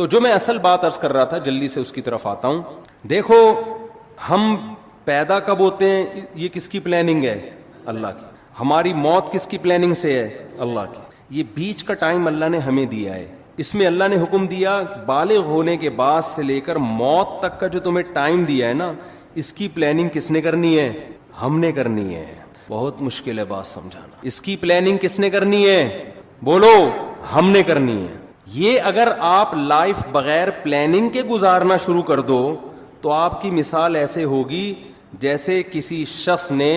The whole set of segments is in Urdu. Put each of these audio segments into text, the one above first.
تو جو میں اصل بات عرض کر رہا تھا، جلدی سے اس کی طرف آتا ہوں. دیکھو ہم پیدا کب ہوتے ہیں، یہ کس کی پلاننگ ہے؟ اللہ کی. ہماری موت کس کی پلاننگ سے ہے؟ اللہ کی. یہ بیچ کا ٹائم اللہ نے ہمیں دیا ہے. اس میں اللہ نے حکم دیا بالغ ہونے کے بعد سے لے کر موت تک کا جو تمہیں ٹائم دیا ہے نا، اس کی پلاننگ کس نے کرنی ہے؟ ہم نے کرنی ہے. بہت مشکل ہے بات سمجھانا. اس کی پلاننگ کس نے کرنی ہے؟ بولو. ہم نے کرنی ہے. یہ اگر آپ لائف بغیر پلاننگ کے گزارنا شروع کر دو تو آپ کی مثال ایسے ہوگی جیسے کسی شخص نے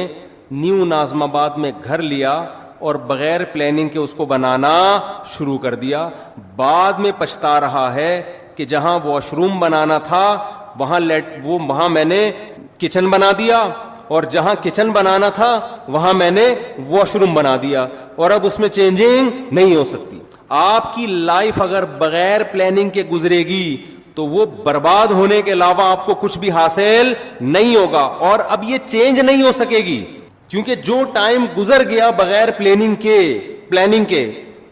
نیو ناظم آباد میں گھر لیا اور بغیر پلاننگ کے اس کو بنانا شروع کر دیا. بعد میں پچھتا رہا ہے کہ جہاں واش روم بنانا تھا وہاں میں نے کچن بنا دیا، اور جہاں کچن بنانا تھا وہاں میں نے واش روم بنا دیا، اور اب اس میں چینجنگ نہیں ہو سکتی. آپ کی لائف اگر بغیر پلاننگ کے گزرے گی تو وہ برباد ہونے کے علاوہ آپ کو کچھ بھی حاصل نہیں ہوگا، اور اب یہ چینج نہیں ہو سکے گی، کیونکہ جو ٹائم گزر گیا بغیر پلاننگ کے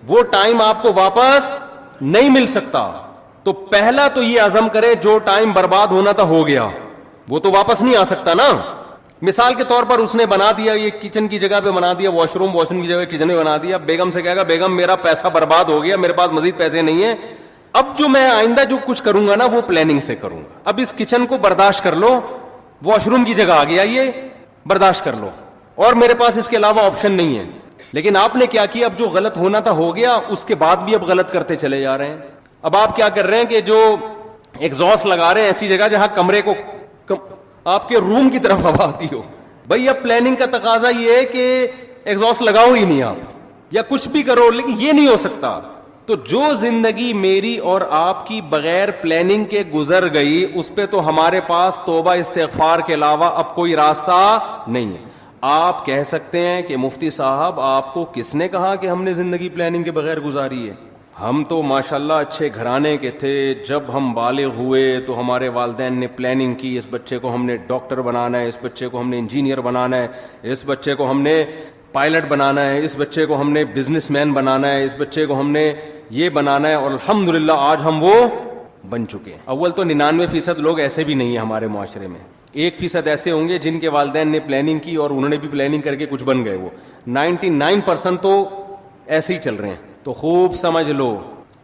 وہ ٹائم آپ کو واپس نہیں مل سکتا. تو پہلا تو یہ عزم کرے جو ٹائم برباد ہونا تھا ہو گیا، وہ تو واپس نہیں آ سکتا نا. مثال کے طور پر اس نے بنا دیا، یہ کچن کی جگہ پہ بنا دیا واش روم کی جگہ کچن میں بنا دیا. بیگم سے کہے گا بیگم میرا پیسہ برباد ہو گیا، میرے پاس مزید پیسے نہیں ہیں، اب جو میں آئندہ جو کچھ کروں گا نا وہ پلاننگ سے کروں گا. اب اس کچن کو برداشت کر لو، واش روم کی جگہ آ گیا، یہ برداشت کر لو، اور میرے پاس اس کے علاوہ آپشن نہیں ہے. لیکن آپ نے کیا کیا؟ اب جو غلط ہونا تھا ہو گیا، اس کے بعد بھی اب غلط کرتے چلے جا رہے ہیں. اب آپ کیا کر رہے ہیں کہ جو ایگزاسٹ لگا رہے ہیں ایسی جگہ جہاں کمرے کو آپ کے روم کی طرف ہوا آتی ہو. بھائی اب پلاننگ کا تقاضا یہ ہے کہ ایگزاسٹ لگاؤ ہی نہیں آپ، یا کچھ بھی کرو، لیکن یہ نہیں ہو سکتا. تو جو زندگی میری اور آپ کی بغیر پلاننگ کے گزر گئی، اس پہ تو ہمارے پاس توبہ استغفار کے علاوہ اب کوئی راستہ نہیں ہے. آپ کہہ سکتے ہیں کہ مفتی صاحب آپ کو کس نے کہا کہ ہم نے زندگی پلاننگ کے بغیر گزاری ہے؟ ہم تو ماشاءاللہ اچھے گھرانے کے تھے، جب ہم بالغ ہوئے تو ہمارے والدین نے پلاننگ کی، اس بچے کو ہم نے ڈاکٹر بنانا ہے، اس بچے کو ہم نے انجینئر بنانا ہے، اس بچے کو ہم نے پائلٹ بنانا ہے، اس بچے کو ہم نے بزنس مین بنانا ہے، اس بچے کو ہم نے یہ بنانا ہے، اور الحمدللہ آج ہم وہ بن چکے ہیں. اول تو 99% لوگ ایسے بھی نہیں ہیں ہمارے معاشرے میں. 1% ایسے ہوں گے جن کے والدین نے پلاننگ کی اور انہوں نے بھی پلاننگ کر کے کچھ بن گئے. وہ 99% تو ایسے ہی چل رہے ہیں. تو خوب سمجھ لو،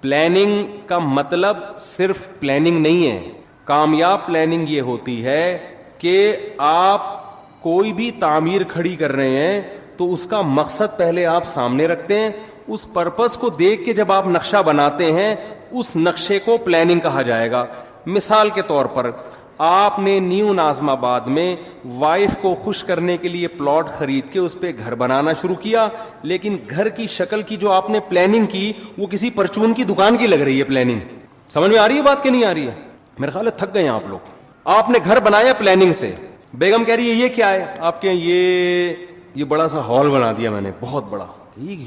پلاننگ کا مطلب صرف پلاننگ نہیں ہے. کامیاب پلاننگ یہ ہوتی ہے کہ آپ کوئی بھی تعمیر کھڑی کر رہے ہیں تو اس کا مقصد پہلے آپ سامنے رکھتے ہیں. اس پرپس کو دیکھ کے جب آپ نقشہ بناتے ہیں اس نقشے کو پلاننگ کہا جائے گا. مثال کے طور پر آپ نے نیو ناظم آباد میں وائف کو خوش کرنے کے لیے پلاٹ خرید کے اس پہ گھر بنانا شروع کیا، لیکن گھر کی شکل کی جو آپ نے پلاننگ کی وہ کسی پرچون کی دکان کی لگ رہی ہے. پلاننگ سمجھ میں آ رہی ہے بات کہ نہیں آ رہی ہے؟ میرے خیال ہے تھک گئے ہیں آپ لوگ. آپ نے گھر بنایا پلاننگ سے، بیگم کہہ رہی ہے یہ کیا ہے؟ آپ کے یہ بڑا سا ہال بنا دیا میں نے، بہت بڑا.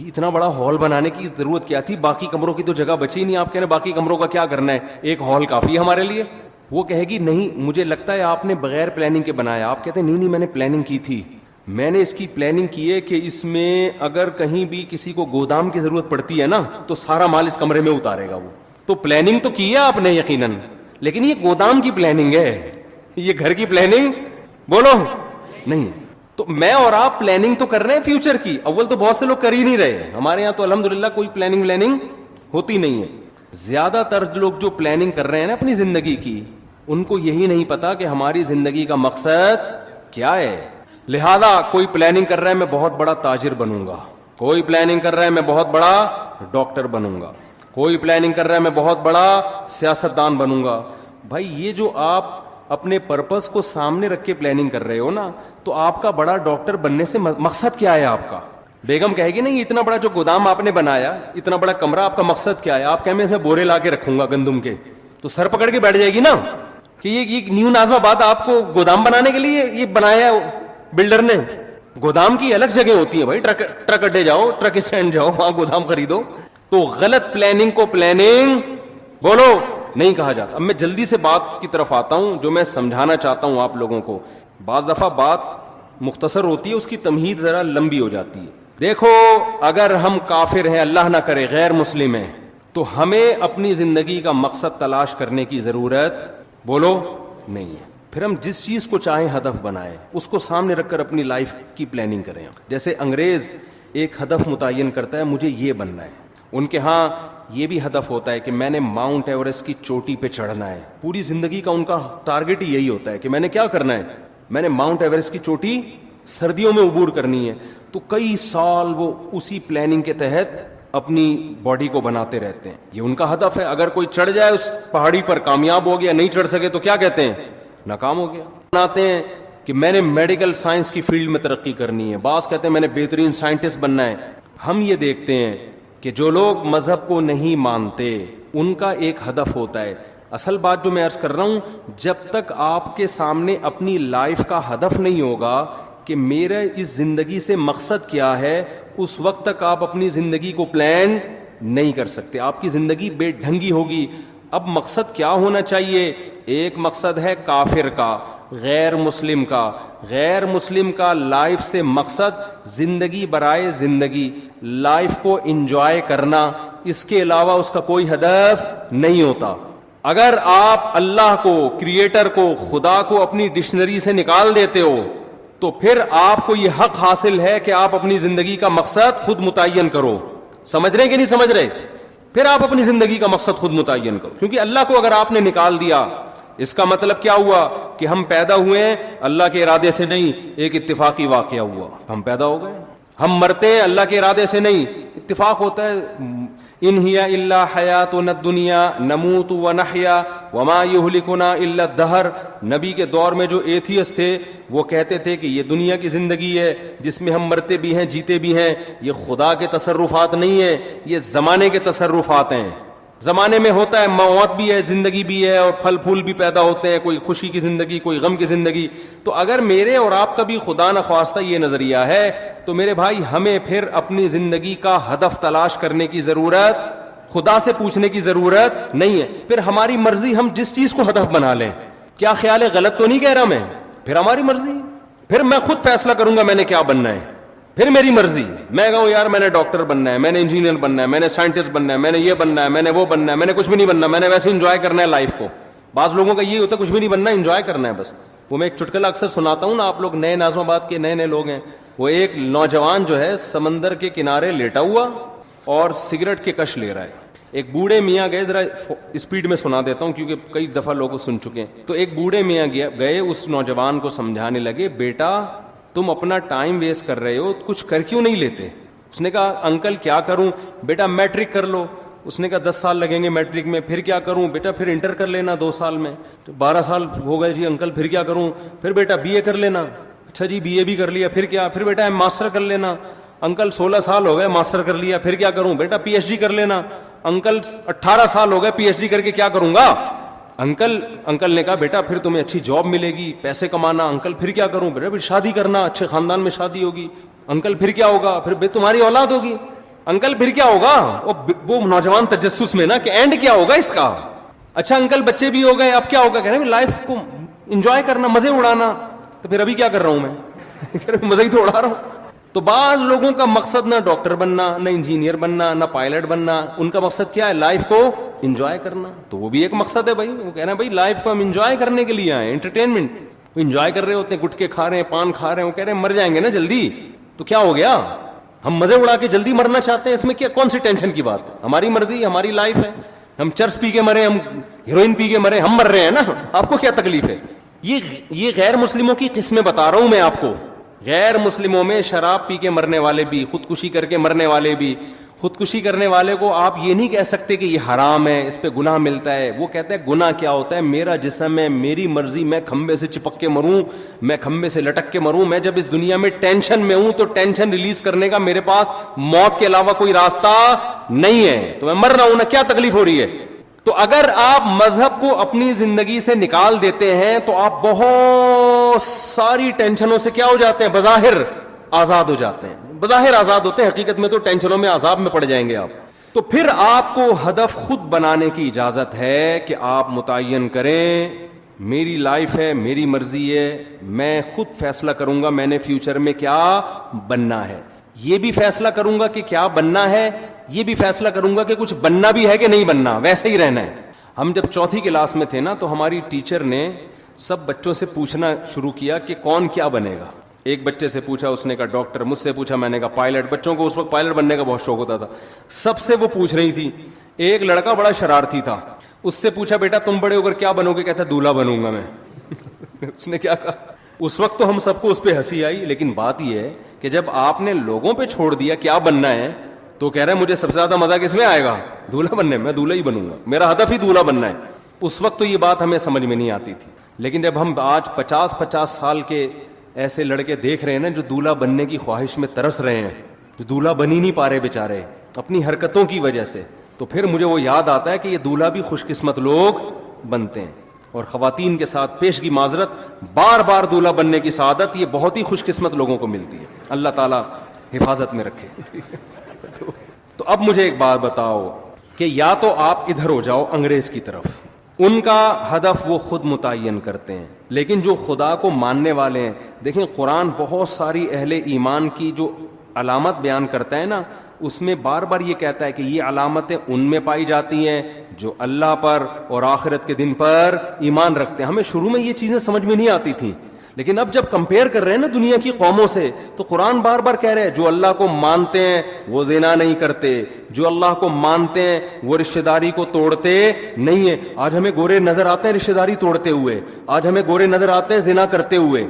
اتنا بڑا ہال بنانے کی ضرورت کیا تھی؟ باقی کمروں کی تو جگہ بچی نہیں. آپ کہہ رہے ہیں باقی کمروں کا کیا کرنا ہے، ایک ہال کافی ہے ہمارے لیے. وہ کہے گی نہیں مجھے لگتا ہے آپ نے بغیر پلاننگ کے بنایا. آپ کہتے ہیں نہیں میں نے پلاننگ کی تھی. میں نے اس کی پلاننگ کی ہے کہ اس میں اگر کہیں بھی کسی کو گودام کی ضرورت پڑتی ہے نا تو سارا مال اس کمرے میں اتارے گا. وہ تو پلاننگ تو کی ہے آپ نے یقیناً، لیکن یہ گودام کی پلاننگ ہے، یہ گھر کی پلاننگ بولو نہیں. تو میں اور آپ پلاننگ تو کر رہے ہیں فیوچر کی. اول تو بہت سے لوگ کر ہی نہیں رہے. ہمارے یہاں تو الحمدللہ کوئی پلاننگ ہوتی نہیں ہے. زیادہ تر لوگ جو پلاننگ کر رہے ہیں نا اپنی زندگی کی، ان کو یہی نہیں پتا کہ ہماری زندگی کا مقصد کیا ہے. لہذا کوئی پلاننگ کر رہا ہے میں بہت بڑا تاجر بنوں گا، کوئی پلاننگ کر رہا ہے میں بہت بڑا ڈاکٹر بنوں گا، کوئی پلاننگ کر رہا ہے میں بہت بڑا سیاستدان بنوں گا. بھائی یہ جو آپ اپنے پرپس کو سامنے رکھ کے پلاننگ کر رہے ہو نا، تو آپ کا بڑا ڈاکٹر بننے سے مقصد کیا ہے آپ کا؟ بیگم کہے گی نہیں اتنا بڑا جو گودام آپ نے بنایا، اتنا بڑا کمرہ، آپ کا مقصد کیا ہے؟ آپ کہیں میں اس میں بورے لا کے رکھوں گا گندم کے، تو سر پکڑ کے بیٹھ جائے گی نا کہ یہ نیو ناظم آباد آپ کو گودام بنانے کے لیے یہ بنایا بلڈر نے. گودام کی الگ جگہ ہوتی ہے بھائی، ٹرک اڈے جاؤ، ٹرک اسٹینڈ جاؤ، وہاں گودام خریدو. تو غلط پلاننگ کو پلاننگ بولو نہیں کہا جاتا. اب میں جلدی سے بات کی طرف آتا ہوں جو میں سمجھانا چاہتا ہوں آپ لوگوں کو. بعض دفعہ بات مختصر ہوتی ہے، اس کی تمہید ذرا لمبی ہو جاتی ہے. دیکھو اگر ہم کافر ہیں، اللہ نہ کرے غیر مسلم ہیں، تو ہمیں اپنی زندگی کا مقصد تلاش کرنے کی ضرورت بولو نہیں ہے. پھر ہم جس چیز کو چاہیں ہدف بنائیں, اس کو سامنے رکھ کر اپنی لائف کی پلاننگ کریں. جیسے انگریز ایک ہدف متعین کرتا ہے, مجھے یہ بننا ہے. ان کے ہاں یہ بھی ہدف ہوتا ہے کہ میں نے ماؤنٹ ایوریسٹ کی چوٹی پہ چڑھنا ہے. پوری زندگی کا ان کا ٹارگٹ ہی یہی ہوتا ہے کہ میں نے کیا کرنا ہے, میں نے ماؤنٹ ایوریسٹ کی چوٹی سردیوں میں عبور کرنی ہے. تو کئی سال وہ اسی پلاننگ کے تحت اپنی باڈی کو بناتے رہتے ہیں. یہ ان کا ہدف ہے. اگر کوئی چڑھ جائے اس پہاڑی پر, کامیاب ہو گیا, نہیں چڑھ سکے تو کیا کہتے ہیں, ناکام ہو گیا. بناتے ہیں کہ میں نے میڈیکل سائنس کی فیلڈ میں ترقی کرنی ہے, بعض کہتے ہیں میں نے بہترین سائنٹسٹ بننا ہے. ہم یہ دیکھتے ہیں کہ جو لوگ مذہب کو نہیں مانتے ان کا ایک ہدف ہوتا ہے. اصل بات جو میں عرض کر رہا ہوں, جب تک آپ کے سامنے اپنی لائف کا ہدف نہیں ہوگا کہ میرا اس زندگی سے مقصد کیا ہے, اس وقت تک آپ اپنی زندگی کو پلان نہیں کر سکتے. آپ کی زندگی بے ڈھنگی ہوگی. اب مقصد کیا ہونا چاہیے؟ ایک مقصد ہے کافر کا, غیر مسلم کا. غیر مسلم کا لائف سے مقصد زندگی برائے زندگی, لائف کو انجوائے کرنا, اس کے علاوہ اس کا کوئی ہدف نہیں ہوتا. اگر آپ اللہ کو, کریٹر کو, خدا کو اپنی ڈکشنری سے نکال دیتے ہو تو پھر آپ کو یہ حق حاصل ہے کہ آپ اپنی زندگی کا مقصد خود متعین کرو. سمجھ رہے کہ نہیں سمجھ رہے؟ پھر آپ اپنی زندگی کا مقصد خود متعین کرو. کیونکہ اللہ کو اگر آپ نے نکال دیا, اس کا مطلب کیا ہوا کہ ہم پیدا ہوئے ہیں اللہ کے ارادے سے نہیں, ایک اتفاقی واقعہ ہوا, ہم پیدا ہو گئے. ہم مرتے ہیں اللہ کے ارادے سے نہیں, اتفاق ہوتا ہے. ان ہی الا حیاتنا الدنیا نموت ونحیا وما یہلکنا الا الدہر. نبی کے دور میں جو ایتھیسٹ تھے وہ کہتے تھے کہ یہ دنیا کی زندگی ہے جس میں ہم مرتے بھی ہیں جیتے بھی ہیں, یہ خدا کے تصرفات نہیں ہیں, یہ زمانے کے تصرفات ہیں. زمانے میں ہوتا ہے موت بھی ہے, زندگی بھی ہے, اور پھل پھول بھی پیدا ہوتے ہیں, کوئی خوشی کی زندگی, کوئی غم کی زندگی. تو اگر میرے اور آپ کا بھی خدا نخواستہ یہ نظریہ ہے تو میرے بھائی ہمیں پھر اپنی زندگی کا ہدف تلاش کرنے کی ضرورت, خدا سے پوچھنے کی ضرورت نہیں ہے. پھر ہماری مرضی ہم جس چیز کو ہدف بنا لیں. کیا خیال ہے, غلط تو نہیں کہہ رہا میں؟ پھر ہماری مرضی, پھر میں خود فیصلہ کروں گا میں نے کیا بننا ہے. پھر میری مرضی, میں کہوں یار میں نے ڈاکٹر بننا ہے, میں نے انجینئر بننا ہے, میں نے سائنٹسٹ بننا ہے, میں نے یہ بننا ہے, میں نے وہ بننا ہے, میں نے کچھ بھی نہیں بننا, میں نے ویسے انجوائے کرنا ہے لائف کو. بعض لوگوں کا یہ ہوتا ہے کچھ بھی نہیں بننا, انجوائے کرنا ہے بس. وہ میں ایک چٹکلا اکثر سناتا ہوں نا, آپ لوگ نئے ناظم آباد کے نئے لوگ ہیں. وہ ایک نوجوان جو ہے سمندر کے کنارے لیٹا ہوا اور سگریٹ کے کش لے رہا ہے. ایک بوڑھے میاں گئے, ذرا اسپیڈ میں سنا دیتا ہوں کیونکہ کئی دفعہ لوگ سن چکے ہیں. تو ایک بوڑھے میاں گئے اس نوجوان کو سمجھانے لگے, بیٹا تم اپنا ٹائم ویسٹ کر رہے ہو, کچھ کر کیوں نہیں لیتے؟ اس نے کہا انکل کیا کروں؟ بیٹا میٹرک کر لو. اس نے کہا 10 سال لگیں گے میٹرک میں. پھر کیا کروں؟ بیٹا پھر انٹر کر لینا 2 سال میں. تو 12 سال ہو گئے جی انکل, پھر کیا کروں؟ پھر بیٹا بی اے کر لینا. اچھا جی بی اے بھی کر لیا, پھر کیا؟ پھر بیٹا ماسٹر کر لینا. انکل 16 سال ہو گئے ماسٹر کر لیا, پھر کیا کروں؟ بیٹا پی ایچ ڈی کر لینا. انکل 18 سال ہو گئے پی ایچ ڈی کر کے کیا کروں گا؟ انکل نے کہا بیٹا پھر تمہیں اچھی جاب ملے گی, پیسے کمانا. انکل پھر کیا کروں؟ بیٹا پھر شادی کرنا, اچھے خاندان میں شادی ہوگی. انکل پھر کیا ہوگا؟ پھر تمہاری اولاد ہوگی. انکل پھر کیا ہوگا؟ وہ نوجوان تجسس میں نا کہ اینڈ کیا ہوگا اس کا. اچھا انکل بچے بھی ہو گئے, اب کیا ہوگا؟ کہہ رہے ہیں لائف کو انجوائے کرنا, مزے اڑانا. تو پھر ابھی کیا کر رہا ہوں میں؟ مزے ہی تو اڑا رہا ہوں. تو بعض لوگوں کا مقصد نہ ڈاکٹر بننا, نہ انجینئر بننا, نہ پائلٹ بننا. ان کا مقصد کیا ہے؟ لائف کو انجوائے کرنا. تو وہ بھی ایک مقصد ہے بھائی. وہ کہہ رہے ہیں بھائی لائف کو ہم انجوائے کرنے کے لیے آئے, انٹرٹینمنٹ. وہ انجوائے کر رہے ہوتے ہیں, گٹکے کھا رہے ہیں, پان کھا رہے ہیں. وہ کہہ رہے ہیں مر جائیں گے نا جلدی, تو کیا ہو گیا؟ ہم مزے اڑا کے جلدی مرنا چاہتے ہیں, اس میں کیا کون سی ٹینشن کی بات ہے؟ ہماری مرضی, ہماری لائف ہے. ہم چرس پی کے مرے, ہم ہیروئن پی کے مرے, ہم مر رہے ہیں نا, آپ کو کیا تکلیف ہے؟ یہ غیر مسلموں کی قسمیں بتا رہا ہوں میں آپ کو. غیر مسلموں میں شراب پی کے مرنے والے بھی, خودکشی کر کے مرنے والے بھی. خودکشی کرنے والے کو آپ یہ نہیں کہہ سکتے کہ یہ حرام ہے, اس پہ گناہ ملتا ہے. وہ کہتا ہے گناہ کیا ہوتا ہے؟ میرا جسم ہے, میری مرضی, میں کھمبے سے چپک کے مروں, میں کھمبے سے لٹک کے مروں. میں جب اس دنیا میں ٹینشن میں ہوں تو ٹینشن ریلیز کرنے کا میرے پاس موت کے علاوہ کوئی راستہ نہیں ہے, تو میں مر رہا ہوں نا, کیا تکلیف ہو رہی ہے؟ تو اگر آپ مذہب کو اپنی زندگی سے نکال دیتے ہیں تو آپ بہت ساری ٹینشنوں سے کیا ہو جاتے ہیں؟ بظاہر آزاد ہو جاتے ہیں. بظاہر آزاد ہوتے ہیں, حقیقت میں تو ٹینشنوں میں, عذاب میں پڑ جائیں گے آپ. تو پھر آپ کو ہدف خود بنانے کی اجازت ہے کہ آپ متعین کریں میری لائف ہے, میری مرضی ہے, میں خود فیصلہ کروں گا میں نے فیوچر میں کیا بننا ہے. یہ بھی فیصلہ کروں گا کہ کیا بننا ہے, یہ بھی فیصلہ کروں گا کہ کچھ بننا بھی ہے کہ نہیں بننا, ویسے ہی رہنا ہے. ہم جب چوتھی کلاس میں تھے نا تو ہماری ٹیچر نے سب بچوں سے پوچھنا شروع کیا کہ کون کیا بنے گا. ایک بچے سے پوچھا, اس نے کہا ڈاکٹر, مجھ سے پوچھا, میں نے کہا پائلٹ. بچوں کو اس وقت پائلٹ بننے کا بہت شوق ہوتا تھا, سب سے وہ پوچھ رہی تھی. ایک لڑکا بڑا شرارتی تھا, اس سے پوچھا بیٹا تم بڑے ہو کر کیا بنو گے؟ کہتا دولہا بنوں گا میں. اس نے کیا کہا, اس وقت تو ہم سب کو اس پہ ہنسی آئی, لیکن بات یہ ہے کہ جب آپ نے لوگوں پہ چھوڑ دیا کیا بننا ہے تو کہہ رہے ہیں مجھے سب سے زیادہ مزہ کس میں آئے گا؟ دولہا بننے میں. دولہا ہی بنوں گا, میرا ہدف ہی دولہا بننا ہے. اس وقت تو یہ بات ہمیں سمجھ میں نہیں آتی تھی, لیکن جب ہم آج 50 سال کے ایسے لڑکے دیکھ رہے ہیں نا جو دولہا بننے کی خواہش میں ترس رہے ہیں, جو دولہا بن ہی نہیں پا رہے بیچارے اپنی حرکتوں کی وجہ سے, تو پھر مجھے وہ یاد آتا ہے کہ یہ دولہا بھی خوش قسمت لوگ بنتے ہیں. اور خواتین کے ساتھ پیشگی معذرت, بار بار دولہا بننے کی سعادت یہ بہت ہی خوش قسمت لوگوں کو ملتی ہے. اللہ تعالیٰ حفاظت میں رکھے. تو اب مجھے ایک بات بتاؤ کہ یا تو آپ ادھر ہو جاؤ انگریز کی طرف, ان کا ہدف وہ خود متعین کرتے ہیں, لیکن جو خدا کو ماننے والے ہیں, دیکھیں قرآن بہت ساری اہل ایمان کی جو علامت بیان کرتا ہے نا, اس میں بار بار یہ کہتا ہے کہ یہ علامتیں ان میں پائی جاتی ہیں جو اللہ پر اور آخرت کے دن پر ایمان رکھتے ہیں. ہمیں شروع میں یہ چیزیں سمجھ میں نہیں آتی تھیں, لیکن اب جب کمپیئر کر رہے ہیں نا دنیا کی قوموں سے, تو قرآن بار بار کہہ رہے ہیں جو اللہ کو مانتے ہیں وہ زنا نہیں کرتے, جو اللہ کو مانتے ہیں وہ رشتہ داری کو توڑتے نہیں ہیں. آج ہمیں گورے نظر آتے ہیں رشتہ داری توڑتے ہوئے, آج ہمیں گورے نظر آتے ہیں زنا کرتے ہوئے.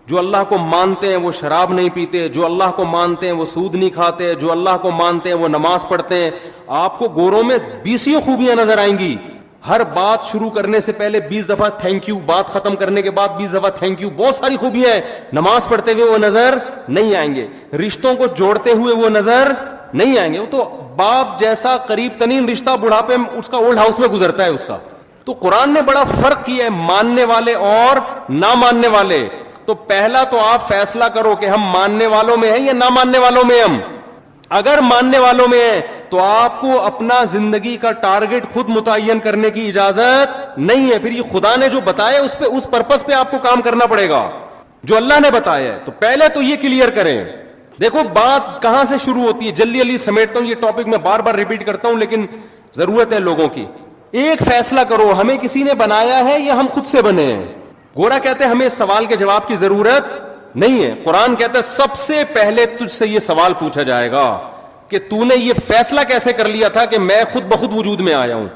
جو اللہ کو مانتے ہیں وہ شراب نہیں پیتے, جو اللہ کو مانتے ہیں وہ سود نہیں کھاتے, جو اللہ کو مانتے ہیں وہ نماز پڑھتے ہیں. آپ کو گوروں میں 20 خوبیاں نظر آئیں گی. ہر بات شروع کرنے سے پہلے 20 دفعہ تھینک یو, بات ختم کرنے کے بعد 20 دفعہ تھینک یو. بہت ساری خوبیاں ہیں. نماز پڑھتے ہوئے وہ نظر نہیں آئیں گے, رشتوں کو جوڑتے ہوئے وہ نظر نہیں آئیں گے. وہ تو باپ جیسا قریب ترین رشتہ بڑھاپے میں اس کا اولڈ ہاؤس میں گزرتا ہے اس کا. تو قرآن نے بڑا فرق کیا ہے ماننے والے اور نہ ماننے والے. تو پہلا تو آپ فیصلہ کرو کہ ہم ماننے والوں میں ہیں یا نہ ماننے والوں میں. ہم اگر ماننے والوں میں ہیں تو آپ کو اپنا زندگی کا ٹارگٹ خود متعین کرنے کی اجازت نہیں ہے. پھر یہ خدا نے جو بتایا اس پہ, اس پرپس پہ آپ کو کام کرنا پڑے گا جو اللہ نے بتایا ہے. تو پہلے تو یہ کلیئر کریں. دیکھو بات کہاں سے شروع ہوتی ہے, جلدی جلدی سمیٹتا ہوں, یہ ٹاپک میں بار بار ریپیٹ کرتا ہوں لیکن ضرورت ہے لوگوں کی. ایک فیصلہ کرو, ہمیں کسی نے بنایا ہے یا ہم خود سے بنے ہیں. گورا کہتے ہیں ہمیں اس سوال کے جواب کی ضرورت نہیں ہے. قرآن کہتا ہے سب سے پہلے تجھ سے یہ سوال پوچھا جائے گا کہ تو نے یہ فیصلہ کیسے کر لیا تھا کہ میں خود بخود وجود میں آیا ہوں.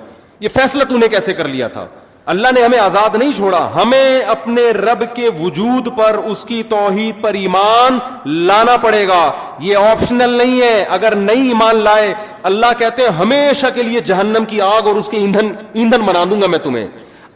یہ فیصلہ تو نے کیسے کر لیا تھا. اللہ نے ہمیں آزاد نہیں چھوڑا, ہمیں اپنے رب کے وجود پر, اس کی توحید پر ایمان لانا پڑے گا. یہ آپشنل نہیں ہے. اگر نہیں ایمان لائے, اللہ کہتے ہیں ہمیشہ کے لیے جہنم کی آگ اور اس کے ایندھن بنا دوں گا میں تمہیں.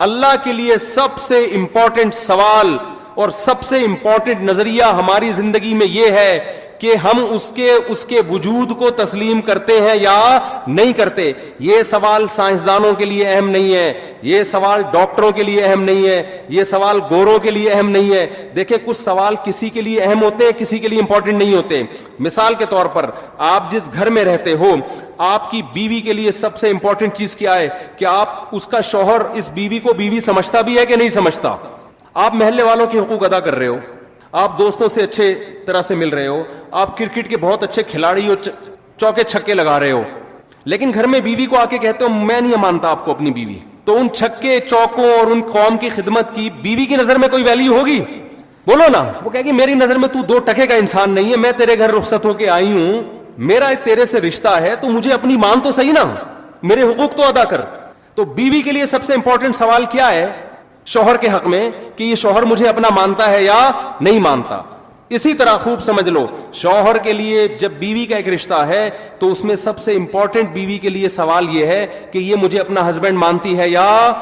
اللہ کے لیے سب سے امپورٹنٹ سوال اور سب سے امپورٹنٹ نظریہ ہماری زندگی میں یہ ہے کہ ہم اس کے وجود کو تسلیم کرتے ہیں یا نہیں کرتے. یہ سوال سائنسدانوں کے لیے اہم نہیں ہے, یہ سوال ڈاکٹروں کے لیے اہم نہیں ہے, یہ سوال گوروں کے لیے اہم نہیں ہے. دیکھیں کچھ سوال کسی کے لیے اہم ہوتے ہیں, کسی کے لیے امپورٹنٹ نہیں ہوتے. مثال کے طور پر آپ جس گھر میں رہتے ہو, آپ کی بیوی کے لیے سب سے امپورٹنٹ چیز کیا ہے کہ آپ اس کا شوہر اس بیوی کو بیوی سمجھتا بھی ہے کہ نہیں سمجھتا. آپ محلے والوں کے حقوق ادا کر رہے ہو, آپ دوستوں سے اچھے طرح سے مل رہے ہو, آپ کرکٹ کے بہت اچھے کھلاڑی ہو, چوکے چھکے لگا رہے ہو, لیکن گھر میں بیوی کو آ کے کہتے ہو میں نہیں مانتا آپ کو اپنی بیوی, تو ان چھکے چوکوں اور ان قوم کی خدمت کی بیوی کی نظر میں کوئی ویلیو ہوگی؟ بولو نا. وہ کہے گی میری نظر میں تو 2 ٹکے کا انسان نہیں ہے, میں تیرے گھر رخصت ہو کے آئی ہوں, میرا تیرے سے رشتہ ہے, تو مجھے اپنی مان تو صحیح نا, میرے حقوق تو ادا کر. تو بیوی کے لیے سب سے امپورٹنٹ سوال کیا ہے شوہر کے حق میں کہ یہ شوہر مجھے اپنا مانتا ہے یا نہیں مانتا. اسی طرح خوب سمجھ لو, شوہر کے لیے جب بیوی کا ایک رشتہ ہے تو اس میں سب سے امپورٹنٹ بیوی کے لیے سوال یہ ہے کہ یہ مجھے اپنا ہسبینڈ مانتی ہے یا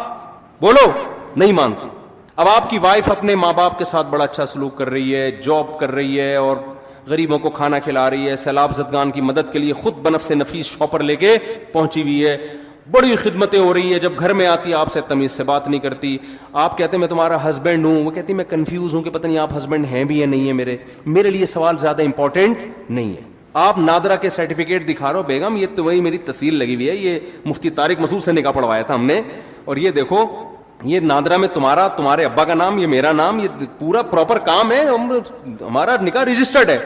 بولو نہیں مانتی. اب آپ کی وائف اپنے ماں باپ کے ساتھ بڑا اچھا سلوک کر رہی ہے, جاب کر رہی ہے اور غریبوں کو کھانا کھلا رہی ہے, سیلاب زدگان کی مدد کے لیے خود بنفس نفیس شاپر لے کے پہنچی ہوئی ہے, بڑی خدمتیں ہو رہی ہے. جب گھر میں آتی آپ سے تمیز سے بات نہیں کرتی, آپ کہتے ہیں میں تمہارا ہسبینڈ ہوں, وہ کہتی میں کنفیوز ہوں کہ پتہ نہیں آپ ہسبینڈ ہیں بھی یا نہیں ہے. میرے لیے سوال زیادہ امپورٹنٹ نہیں ہے. آپ نادرا کے سرٹیفکیٹ دکھا رہے ہو, بیگم یہ تو وہی میری تصویر لگی ہوئی ہے, یہ مفتی طارق مسعود سے نکاح پڑھوایا تھا ہم نے, اور یہ دیکھو یہ نادرا میں تمہارے ابا کا نام, یہ میرا نام, یہ پورا پراپر کام ہے, ہمارا نکاح رجسٹرڈ ہے.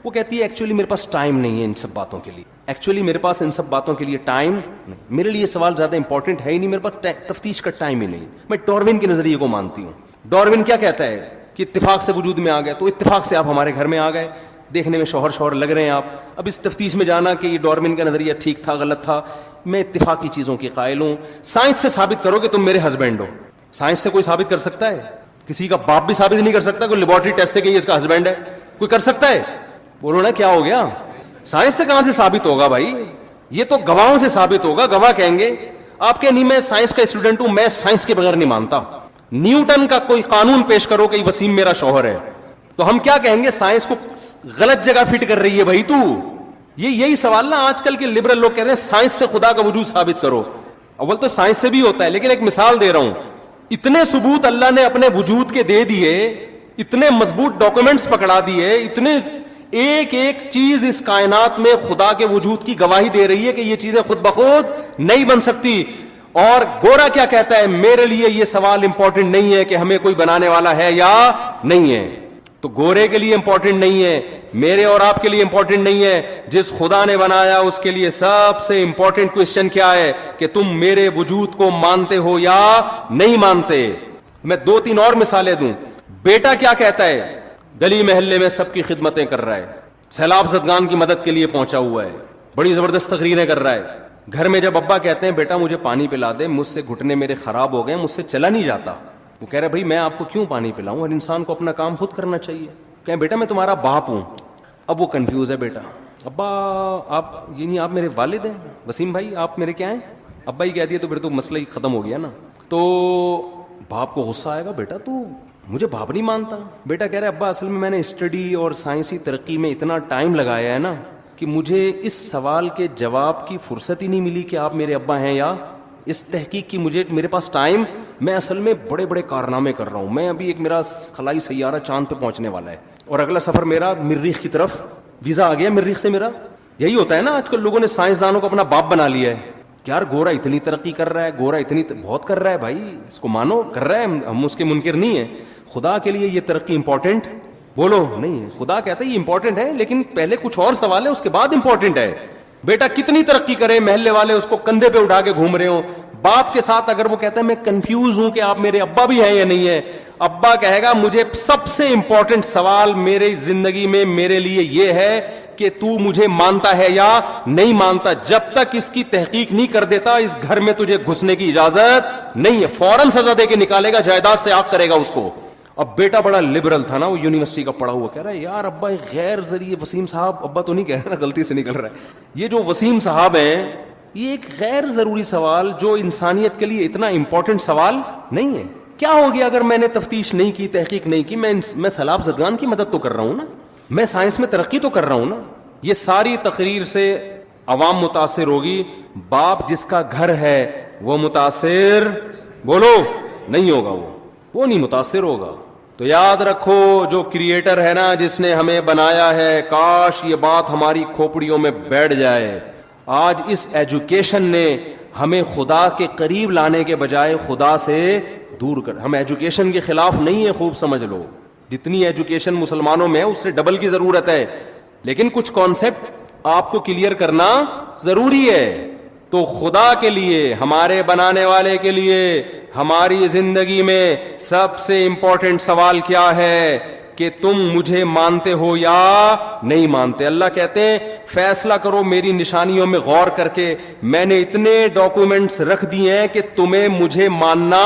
وہ کہتی ہے ایکچولی میرے پاس ٹائم نہیں ہے ان سب باتوں کے لیے, ایکچولی میرے پاس ان سب باتوں کے لیے ٹائم نہیں, میرے لیے سوال زیادہ امپورٹنٹ ہے ہی نہیں, میرے پاس تفتیش کا ٹائم ہی نہیں. میں ڈاروین کے نظریے کو مانتی ہوں. ڈاروین کیا کہتا ہے کہ اتفاق سے وجود میں آ گئے, تو اتفاق سے آپ ہمارے گھر میں آ گئے, دیکھنے میں شوہر لگ رہے ہیں آپ. اب اس تفتیش میں جانا کہ یہ ڈاروین کا نظریہ ٹھیک تھا غلط تھا, میں اتفاقی چیزوں کی قائل ہوں. سائنس سے ثابت کرو کہ تم میرے ہسبینڈ ہو. سائنس سے کوئی ثابت کر سکتا ہے؟ کسی کا باپ بھی ثابت نہیں کر سکتا. کوئی لیبورٹری ٹیسٹ سے کہ یہ اس کا ہسبینڈ ہے کوئی کر سکتا ہے؟ بولو نا کیا ہو گیا؟ سائنس سے کہاں سے ثابت ہوگا بھائی؟ یہ تو گواہوں سے ثابت ہوگا. گواہ کہیں گے آپ کے نہیں, میں سائنس کا اسٹوڈنٹ ہوں, میں سائنس کے بغیر نہیں مانتا. نیوٹن کا کوئی قانون پیش کرو کہ وسیم میرا شوہر ہے, تو ہم کیا کہیں گے؟ سائنس کو غلط جگہ فٹ کر رہی ہے بھائی تو. یہی سوال نا آج کل کے لبرل لوگ کہتے ہیں سائنس سے خدا کا وجود ثابت کرو. اول تو سائنس سے بھی ہوتا ہے, لیکن ایک مثال دے رہا ہوں. اتنے ثبوت اللہ نے اپنے وجود کے دے دیے, اتنے مضبوط ڈاکومنٹس پکڑا دیے, اتنے ایک ایک چیز اس کائنات میں خدا کے وجود کی گواہی دے رہی ہے کہ یہ چیزیں خود بخود نہیں بن سکتی. اور گورا کیا کہتا ہے؟ میرے لیے یہ سوال امپورٹنٹ نہیں ہے کہ ہمیں کوئی بنانے والا ہے یا نہیں ہے. تو گورے کے لیے امپورٹنٹ نہیں ہے, میرے اور آپ کے لیے امپورٹنٹ نہیں ہے. جس خدا نے بنایا اس کے لیے سب سے امپورٹنٹ کوسچن کیا ہے کہ تم میرے وجود کو مانتے ہو یا نہیں مانتے. میں 2-3 اور مثالیں دوں. بیٹا کیا کہتا ہے؟ گلی محلے میں سب کی خدمتیں کر رہا ہے, سیلاب زدگان کی مدد کے لیے پہنچا ہوا ہے, بڑی زبردست تقریریں کر رہا ہے. گھر میں جب ابا کہتے ہیں بیٹا مجھے پانی پلا دے, مجھ سے گھٹنے میرے خراب ہو گئے, مجھ سے چلا نہیں جاتا, وہ کہہ رہا بھائی میں آپ کو کیوں پانی پلاؤں, اور انسان کو اپنا کام خود کرنا چاہیے. کہیں بیٹا میں تمہارا باپ ہوں. اب وہ کنفیوز ہے, بیٹا ابا آپ یہ نہیں, آپ میرے والد ہیں, وسیم بھائی آپ میرے کیا ہیں؟ ابا ہی کہہ دیا تو پھر تو مسئلہ ہی ختم ہو گیا نا. تو باپ کو غصہ آئے گا, بیٹا تو مجھے باپ نہیں مانتا. بیٹا کہہ رہا ہے ابا اصل میں نے اسٹڈی اور سائنسی ترقی میں اتنا ٹائم لگایا ہے نا کہ مجھے اس سوال کے جواب کی فرصت ہی نہیں ملی کہ آپ میرے ابا ہیں یا اس تحقیق کی میرے پاس ٹائم. میں اصل میں بڑے بڑے کارنامے کر رہا ہوں. میں ابھی ایک میرا خلائی سیارہ چاند پہ پہنچنے والا ہے, اور اگلا سفر میرا مریخ کی طرف, ویزا آ گیا مریخ سے میرا. یہی ہوتا ہے نا آج کل لوگوں نے سائنسدانوں کو اپنا باپ بنا لیا ہے. یار گورا اتنی ترقی کر رہا ہے, گورا اتنی بہت کر رہا ہے بھائی, اس کو مانو کر رہا ہے, ہم اس کے منکر نہیں ہیں. خدا کے لیے یہ ترقی امپورٹنٹ بولو نہیں ہے. خدا کہتا ہے یہ امپورٹنٹ ہے, لیکن پہلے کچھ اور سوال ہے, اس کے بعد امپورٹنٹ ہے. بیٹا کتنی ترقی کرے, محلے والے اس کو کندھے پہ اٹھا کے گھوم رہے ہوں. باپ کے ساتھ اگر وہ کہتا ہے میں کنفیوز ہوں کہ آپ میرے ابا بھی ہیں یا نہیں ہے, ابا کہے گا مجھے سب سے امپورٹنٹ سوال میری زندگی میں میرے لیے یہ ہے کہ تو مجھے مانتا ہے یا نہیں مانتا. جب تک اس کی تحقیق نہیں کر دیتا اس گھر میں تجھے گھسنے کی اجازت نہیں ہے. فوراً سزا دے کے نکالے گا, جائیداد سے آگ کرے گا اس کو. اب بیٹا بڑا لبرل تھا نا, وہ یونیورسٹی کا پڑھا ہوا, کہہ رہا ہے یار ابا غیر ذریعے وسیم صاحب, ابا تو نہیں کہہ رہا نا, غلطی سے نکل رہا ہے, یہ جو وسیم صاحب ہیں یہ ایک غیر ضروری سوال جو انسانیت کے لیے اتنا امپورٹنٹ سوال نہیں ہے. کیا ہو گیا اگر میں نے تفتیش نہیں کی, تحقیق نہیں کی, میں سیلاب زدگان کی مدد تو کر رہا ہوں نا, میں سائنس میں ترقی تو کر رہا ہوں نا. یہ ساری تقریر سے عوام متاثر ہوگی, باپ جس کا گھر ہے وہ متاثر بولو نہیں ہوگا, وہ نہیں متاثر ہوگا. تو یاد رکھو جو کریٹر ہے نا, جس نے ہمیں بنایا ہے, کاش یہ بات ہماری کھوپڑیوں میں بیٹھ جائے. آج اس ایجوکیشن نے ہمیں خدا کے قریب لانے کے بجائے خدا سے دور کر. ہم ایجوکیشن کے خلاف نہیں ہیں, خوب سمجھ لو, جتنی ایجوکیشن مسلمانوں میں ہے اس سے ڈبل کی ضرورت ہے, لیکن کچھ کانسیپٹ آپ کو کلیئر کرنا ضروری ہے. تو خدا کے لیے, ہمارے بنانے والے کے لیے, ہماری زندگی میں سب سے امپورٹنٹ سوال کیا ہے کہ تم مجھے مانتے ہو یا نہیں مانتے. اللہ کہتے ہیں فیصلہ کرو میری نشانیوں میں غور کر کے, میں نے اتنے ڈاکومنٹس رکھ دیے ہیں کہ تمہیں مجھے ماننا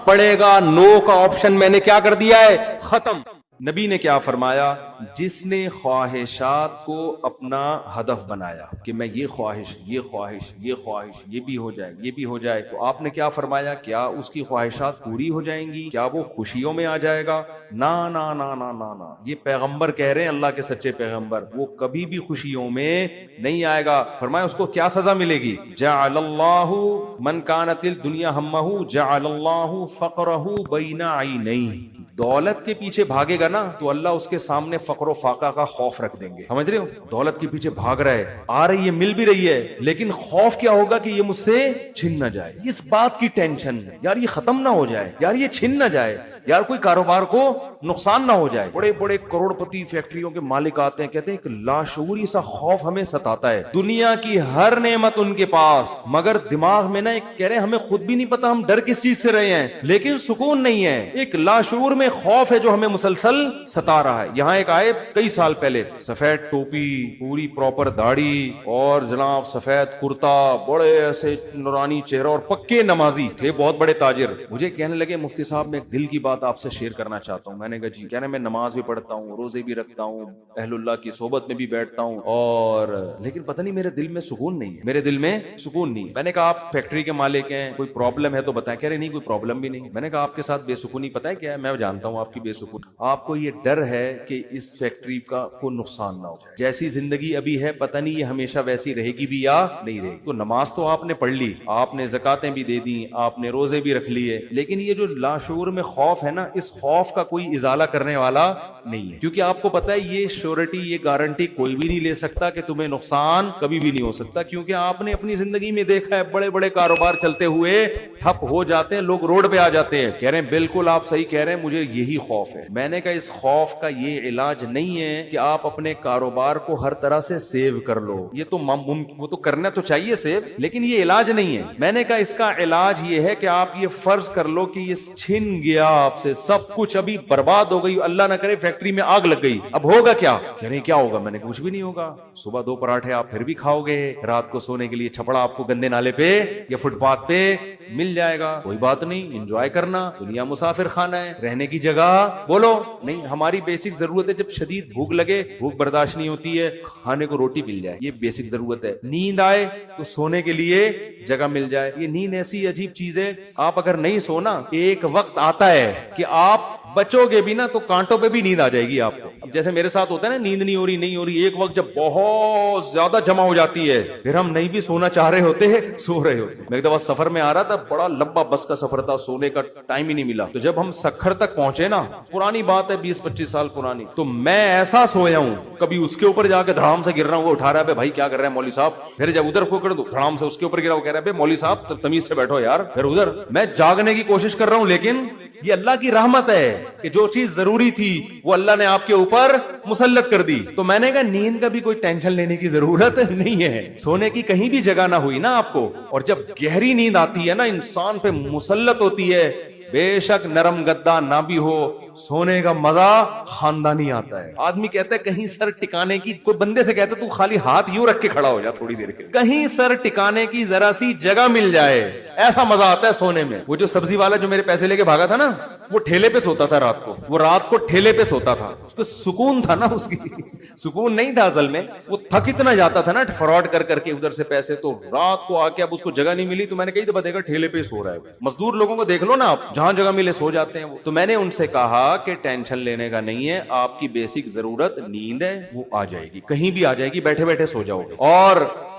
پڑے گا. نو کا آپشن میں نے کیا کر دیا ہے, ختم. نبی نے کیا فرمایا, جس نے خواہشات کو اپنا ہدف بنایا کہ میں یہ خواہش یہ خواہش یہ خواہش یہ بھی ہو جائے یہ بھی ہو جائے, تو آپ نے کیا فرمایا, کیا اس کی خواہشات پوری ہو جائیں گی؟ کیا وہ خوشیوں میں آ جائے گا؟ نا نا نا نا نا نا, یہ پیغمبر کہہ رہے ہیں, اللہ کے سچے پیغمبر, وہ کبھی بھی خوشیوں میں نہیں آئے گا. فرمایا اس کو کیا سزا ملے گی, جعل اللہ من کانت الدنیا ہمہ جعل اللہ فقرہ بین عینیہ. دولت کے پیچھے بھاگے گا نا تو اللہ اس کے سامنے فقر و فاقہ کا خوف رکھ دیں گے. سمجھ رہے ہو؟ دولت کے پیچھے بھاگ رہا ہے, آ رہی ہے, مل بھی رہی ہے, لیکن خوف کیا ہوگا کہ یہ مجھ سے چھن نہ جائے. اس بات کی ٹینشن, یار یہ ختم نہ ہو جائے, یار یہ چھن نہ جائے, یار کوئی کاروبار کو نقصان نہ ہو جائے. بڑے بڑے کروڑ پتی فیکٹریوں کے مالک آتے ہیں, کہتے ہیں ایک لاشعوری سا خوف ہمیں ستاتا ہے, دنیا کی ہر نعمت ان کے پاس, مگر دماغ میں نا ایک کہہ رہے ہیں ہمیں خود بھی نہیں پتا ہم ڈر کس چیز سے رہے ہیں, لیکن سکون نہیں ہے. ایک لاشعور میں خوف ہے جو ہمیں مسلسل ستا رہا ہے. یہاں ایک آئے کئی سال پہلے, سفید ٹوپی, پوری پراپر داڑھی, اور جناب سفید کرتا, بڑے ایسے نورانی چہرہ, اور پکے نمازی تھے, بہت بڑے تاجر. مجھے کہنے لگے مفتی صاحب میں ایک دل کی بات آپ سے شیئر کرنا چاہتا ہوں. میں نے کہا جی. کہہ رہے میں نماز بھی پڑھتا ہوں, روزے بھی رکھتا ہوں, اہل اللہ کی صحبت میں بھی بیٹھتا ہوں, اور لیکن پتہ نہیں میرے دل میں سکون نہیں ہے, میرے دل میں سکون نہیں. میں نے کہا آپ فیکٹری کے مالک ہیں, کوئی پرابلم ہے تو بتائیں. کہہ رہے نہیں کوئی پرابلم بھی نہیں. میں نے کہا آپ کے ساتھ بے سکونی پتہ ہے کیا ہے؟ میں جانتا ہوں آپ کی بے سکونی, آپ کو یہ ڈر ہے کہ اس فیکٹری کا کوئی نقصان نہ ہو جائے. جیسی زندگی ابھی ہے پتہ نہیں یہ ہمیشہ ویسی رہے گی بھی یا نہیں رہے گی. تو نماز تو آپ نے پڑھ لی, آپ نے زکاتیں بھی دے دی, آپ نے روزے بھی رکھ لیے, لیکن یہ جو لاشعور میں خوف ہے نا, اس خوف کا کوئی ازالہ کرنے والا نہیں ہے. کیونکہ آپ کو پتا ہے یہ شیورٹی, یہ گارنٹی کوئی بھی نہیں لے سکتا کہ تمہیں نقصان کبھی بھی نہیں ہو سکتا. کیونکہ آپ نے اپنی زندگی میں دیکھا ہے بڑے بڑے کاروبار چلتے ہوئے ٹھپ ہو جاتے ہیں, لوگ روڈ پہ آ جاتے ہیں. کہہ رہے ہیں بالکل آپ صحیح کہہ رہے ہیں, مجھے یہی خوف ہے. میں نے کہا اس خوف کا یہ علاج نہیں ہے کہ آپ اپنے کاروبار کو ہر طرح سے سیو کر لو, یہ تو وہ تو کرنا تو چاہیے سیو, لیکن یہ علاج نہیں ہے. میں نے کہا اس کا علاج یہ ہے کہ آپ یہ فرض کر لو کہ یہ چھن گیا آپ سے سب کچھ, ابھی برباد ہو گئی, اللہ نہ کرے فیکٹری میں آگ لگ گئی, اب ہوگا کیا؟ کہہ رہے کیا ہوگا؟ میں نے کچھ بھی نہیں ہوگا. صبح 2 پراٹھے آپ پھر بھی کھاؤ گے, رات کو سونے کے لیے چھپڑا آپ کو گندے نالے پہ یا فٹ پاتھ پہ مل جائے گا, کوئی بات نہیں, انجوائے کرنا. دنیا مسافر خانہ ہے, رہنے کی جگہ بولو نہیں. ہماری بیسک ضرورت ہے, جب شدید بھوک لگے, بھوک برداشت نہیں ہوتی ہے, کھانے کو روٹی مل جائے, یہ بیسک ضرورت ہے. نیند آئے تو سونے کے لیے جگہ مل جائے. یہ نیند ایسی عجیب چیز ہے, آپ اگر نہیں سونا, ایک وقت آتا ہے کہ آپ بچو گے بھی نا تو کانٹوں پہ بھی نیند آ جائے گی آپ کو. اب جیسے میرے ساتھ ہوتا ہے نا, نیند نہیں ہو رہی, ایک وقت جب بہت زیادہ جمع ہو جاتی ہے, پھر ہم نہیں بھی سونا چاہ رہے ہوتے ہیں, سو رہے ہوتے ہیں. میں ایک دفعہ سفر میں آ رہا تھا, بڑا لمبا بس کا سفر تھا, سونے کا ٹائم ہی نہیں ملا. تو جب ہم سکھر تک پہنچے نا, پرانی بات ہے 20-25 سال پرانی, تو میں ایسا سویا ہوں, کبھی اس کے اوپر جا کے دھڑام سے گر رہا ہوں, وہ اٹھا رہا ہے, بھائی کیا کر رہے ہیں مولوی صاحب, پھر جب ادھر کو کر دو دھڑام سے اس کے اوپر گرا, وہ کہہ رہا ہے مولوی صاحب تمیز سے بیٹھو یار, پھر ادھر. میں جاگنے کی کوشش کر رہا ہوں, لیکن یہ اللہ کی رحمت ہے کہ جو چیز ضروری تھی وہ اللہ نے آپ کے اوپر مسلط کر دی. تو میں نے کہا نیند کا بھی کوئی ٹینشن لینے کی ضرورت نہیں ہے, سونے کی کہیں بھی جگہ نہ ہوئی نا آپ کو. اور جب گہری نیند آتی ہے نا, انسان پہ مسلط ہوتی ہے, بے شک نرم گدا نہ بھی ہو, سونے کا مزہ خاندانی آتا ہے. آدمی کہتا ہے کہیں سر ٹکانے کی, کوئی بندے سے کہتا ہے تو خالی ہاتھ یوں رکھ کے کھڑا ہو جا تھوڑی دیر کے, کہیں سر ٹکانے کی ذرا سی جگہ مل جائے, ایسا مزہ آتا ہے سونے میں. وہ جو سبزی والا جو میرے پیسے لے کے بھاگا تھا نا, وہ ٹھیلے پہ سوتا تھا رات کو, وہ رات کو ٹھیلے پہ سوتا تھا, اس کو سکون تھا نا, اس کی سکون نہیں تھا اصل میں, وہ تھک اتنا جاتا تھا نا فراڈ کر کر کے ادھر سے پیسے, تو رات کو آ کے اب اس کو جگہ نہیں ملی, تو میں نے کئی دفعہ دیکھا ٹھیلے پہ سو رہا ہے. مزدور لوگوں کو دیکھ لو نا آپ, جہاں جگہ ملے سو جاتے ہیں وہ. تو میں نے ان سے کہا کہ ٹینشن لینے کا نہیں ہے, آپ کی بیسک ضرورت نیند ہے, وہ آ جائے گی, کہیں بھی آ جائے گی, بیٹھے بیٹھے سو جاؤ گے. اور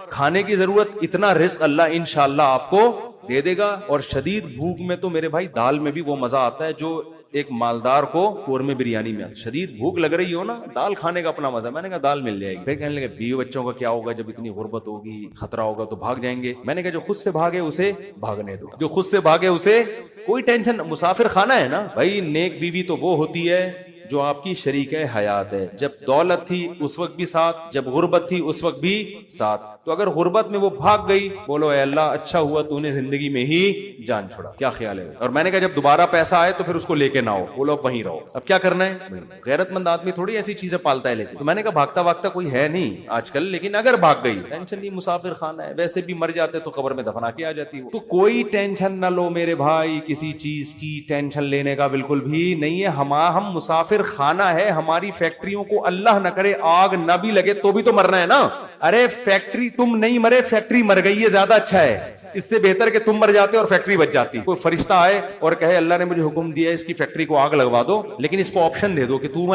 کھانے کی ضرورت, اتنا رزق اللہ انشاءاللہ آپ کو دے دے گا. اور شدید بھوک میں تو میرے بھائی دال میں بھی وہ مزہ آتا ہے جو ایک مالدار کو قورمے بریانی میں. شدید بھوک لگ رہی ہو نا, دال کھانے کا اپنا مزہ. میں نے کہا دال مل جائے گی. پھر کہنے لگے بیوی بچوں کا کیا ہوگا, جب اتنی غربت ہوگی, خطرہ ہوگا تو بھاگ جائیں گے. میں نے کہا جو خود سے بھاگے اسے بھاگنے دو, جو خود سے بھاگے اسے کوئی ٹینشن. مسافر خانہ ہے نا بھائی, نیک بیوی تو وہ ہوتی ہے جو آپ کی شریک حیات ہے. جب دولت تھی اس وقت بھی ساتھ, جب غربت تھی اس وقت بھی ساتھ. تو اگر غربت میں وہ بھاگ گئی, بولو اے اللہ اچھا ہوا تو نے زندگی میں ہی جان چھوڑا. کیا خیال ہے؟ اور میں نے کہا جب دوبارہ پیسہ آئے تو پھر اس کو لے کے نہ ہو, بولو وہیں رہو. اب کیا کرنا ہے؟ غیرت مند آدمی تھوڑی ایسی چیزیں پالتا ہے. لیکن تو میں نے کہا بھاگتا بھاگتا کوئی ہے نہیں آج کل, لیکن اگر بھاگ گئی ٹینشن نہیں, مسافر خانہ ہے, ویسے بھی مر جاتے تو قبر میں دفنا کے آ جاتی ہو. تو کوئی ٹینشن نہ لو میرے بھائی, کسی چیز کی ٹینشن لینے کا بالکل بھی نہیں ہے. ہم مسافر خانہ ہے, ہماری فیکٹریوں کو اللہ نہ کرے آگ نہ بھی لگے تو بھی تو مرنا ہے نا. ارے فیکٹری تم نہیں مرے, فیکٹری مر گئی, یہ زیادہ اچھا ہے, اس سے بہتر کہ تم مر جاتے اور فیکٹری بچ جاتی. کوئی فرشتہ آئے اور کہے اللہ نے مجھے حکم دیا ہے اس کی فیکٹری کو آگ لگوا دو, لیکن اس کو آپشن دے دو کہ تو